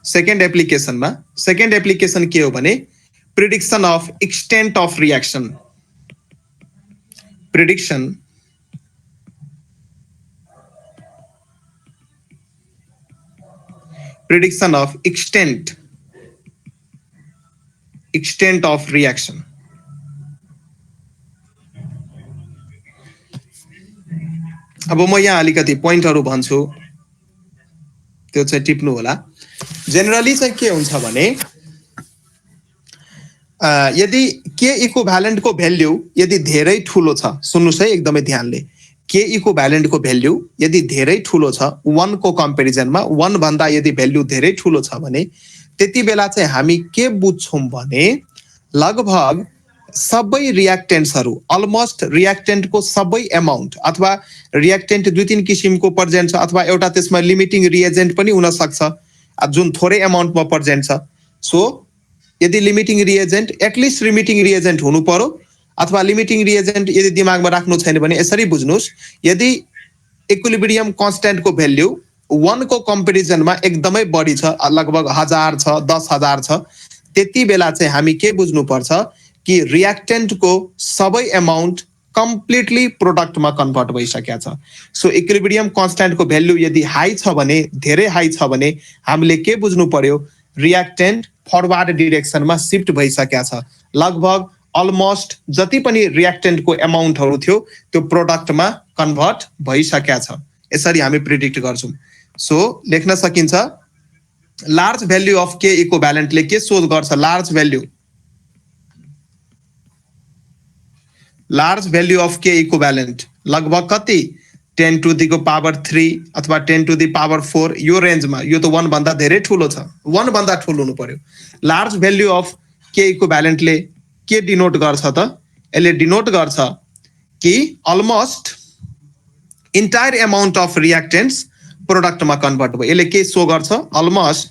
सेकेन्ड एप्लिकेसन के हो भने prediction of extent of reaction prediction of extent of reaction अब म यहाँ अलिकति पोइन्टहरु भन्छु त्यो चाहिँ टिप्नु होला जेनरली चाहिँ के हुन्छ भने यदि के इक्विभ्यालेन्ट को भ्यालु यदि धेरै ठूलो छ सुन्नुस् है एकदमै ध्यानले के इक्विभ्यालेन्ट को भ्यालु यदि धेरै ठूलो छ 1 को कम्पेरिजनमा 1 भन्दा यदि भ्यालु धेरै ठूलो छ भने त्यति बेला चाहिँ हामी के बुझ्छौं भने लगभग सबै रियाक्टेन्ट्सहरु अलमोस्ट रियाक्टेन्ट को सबै अमाउन्ट अथवा रियाक्टेन्ट दुई तीन किसिमको प्रेजेन्ट छ अथवा एउटा त्यसमा लिमिटिङ रिएजेन्ट पनि हुन सक्छ जुन थोरै अमाउन्टमा प्रेजेन्ट छ सो यदि limiting reagent at least limiting reagent हुनु पर्यो अथवा लिमिटिङ रिएजेन्ट यदि दिमागमा राख्नु छैन भने यसरी बुझ्नुस् यदि इक्विलिब्रियम कन्स्ट्यान्ट को भ्यालु 1 को कम्पेरिजनमा एकदमै बढी छ लगभग 1000 छ 10000 छ त्यति बेला चाहिँ हामी के बुझ्नु पर्छ कि रियाक्टेन्ट को सबै अमाउन्ट कम्प्लिटली प्रोडक्टमा कन्भर्ट भइसकेको छ सो इक्विलिब्रियम कन्स्ट्यान्ट को भ्यालु यदि हाई छ भने धेरै हाई छ भने हामीले के बुझ्नु पर्यो रियाक्टेन्ट फरवर्ड डाइरेक्सनमा शिफ्ट भइसकेको छ लगभग अलमोस्ट जति पनि रियाक्टेन्ट को अमाउन्टहरु थियो त्यो प्रोडक्टमा कन्भर्ट भइसकेको छ यसरी हामी प्रेडिक्ट गर्छौं सो लेख्न सकिन्छ लार्ज भ्यालु अफ के इक्विभ्यालेन्टले के सोच गर्छ लार्ज भ्यालु अफ के इक्विभ्यालेन्ट लगभग कति 10 टु दी को पावर 3 अथवा 10 टु दी पावर 4 यो रेन्जमा यो त 1 भन्दा धेरै ठूलो छ 1 भन्दा ठूलो हुनु पर्यो लार्ज भ्यालु अफ के इक्विभ्यालेन्टले के डिनोट गर्छ त यसले डिनोट गर्छ कि almost entire amount of reactants प्रोडक्टमा कन्भर्ट भयो यसले के सो गर्छ अलमोस्ट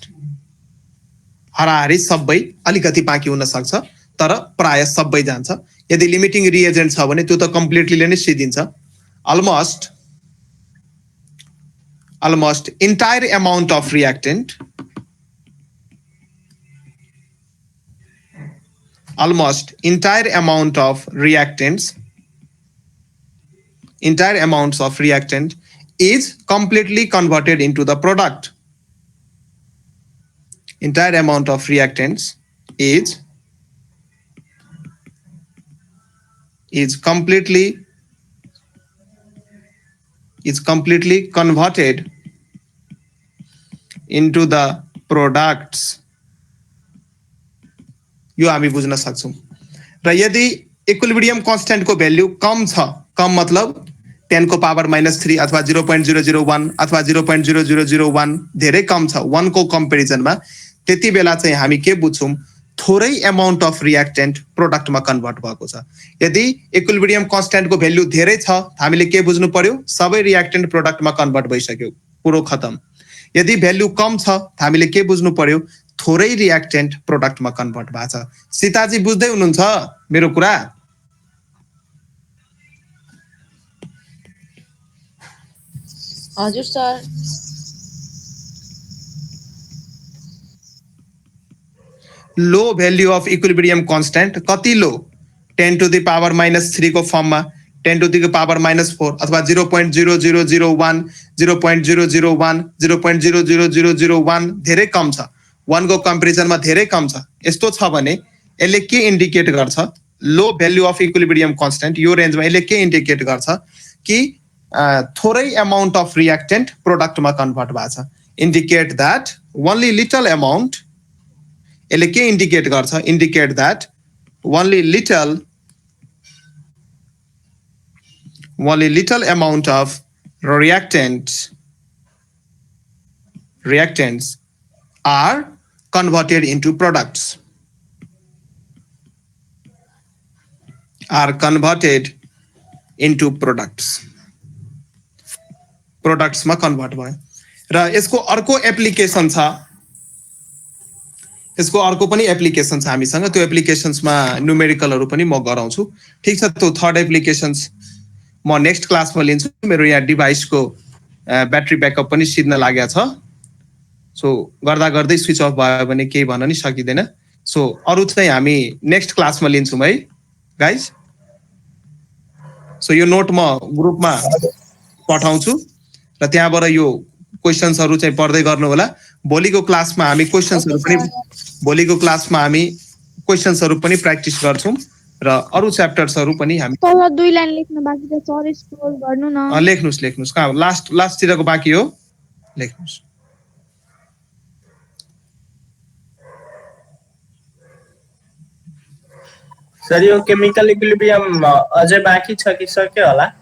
हराहरी सबै अलिकति बाँकी हुन सक्छ तर प्राय सबै जान्छ यदि लिमिटिङ रिएजेन्ट छ भने त्यो त कम्प्लिटली नै सिद्धिन्छ almost entire amount of reactant almost entire amount of reactants entire amounts of reactant is completely converted into the product entire amount of reactants is completely converted into the products यो हामी बुझ्न सक्छौं। र यदि equilibrium constant को value कम छ, कम मतलब 10 को पावर -3 अथवा 0.001 अथवा 0.0001 धेरै कम छ 1 को कम्पेरिजनमा, त्यति बेला चाहिँ हामी के बुझ्छौं, थोरै अमाउन्ट अफ रियाक्टेन्ट प्रोडक्टमा कन्भर्ट भएको छ। यदि इक्विलिब्रियम कन्स्टेन्ट को भ्यालु धेरै छ, हामीले के बुझ्नु पर्यो, सबै रियाक्टेन्ट प्रोडक्टमा कन्भर्ट भइसक्यो, पुरो खतम। यदि भ्यालु कम छ, हामीले के बुझ्नु पर्यो, थोरै रियाक्टेन्ट प्रोडक्टमा कन्भर्ट भएको छ। सीताजी बुझ्दै हुनुहुन्छ मेरो कुरा? हजुर sir. Low value of equilibrium constant कति लो, 10 टु द पावर -3 को फर्ममा 10 टु द पावर -4 अथवा 0.0001 0.001 0.00001 धेरै कम छ, 1 को कम्पेरिजनमा धेरै कम छ। यस्तो छ भने यसले के इन्डिकेट गर्छ, लो भ्याल्यु अफ इक्विलिब्रियम कन्स्टेन्ट यो रेन्जमा यसले के इन्डिकेट गर्छ कि थोरै अमाउन्ट अफ रियाक्टेन्ट प्रोडक्टमा कन्भर्ट भएको छ। Indicate that only little amount, यसले के इन्डिकेट गर्छ, indicate that only little amount of reactants are converted into products, products मा कन्भर्ट भयो। र यसको अर्को एप्लिकेसन छ, यसको अर्को पनि एप्लिकेसन छ हामीसँग, त्यो एप्लिकेशन्समा न्यूमेरिकलहरु पनि म गराउँछु। ठीक छ, त्यो थर्ड एप्लिकेशन्स म नेक्स्ट क्लासमा लिन्छु। मेरो यहाँ डिभाइसको ब्याट्री ब्याकअप पनि सिद्ध लागेको छ, सो गर्दा गर्दै स्विच अफ भयो भने केही भन्न नि सकिदैन। सो अरु चाहिँ हामी नेक्स्ट क्लासमा लिन्छौँ है गाइज। सो यो नोट म ग्रुपमा पठाउँछु र त्यहाँबाट यो क्वेशन्सहरु चाहिँ पढ्दै गर्नु होला। भोलिको क्लासमा हामी क्वेशन्सहरु पनि प्र्याक्टिस गर्छौं र अरु च्याप्टर्सहरु पनि हामी सर 2 लाइन लेख्न बाँकी छ सर, स्क्रोल गर्नु न। लेख्नुस् कहाँ लास्ट तिरको बाँकी हो, लेख्नुस्। सर यो केमिकल इक्विलिब्रियम अझै बाँकी छ कि सक्यो होला?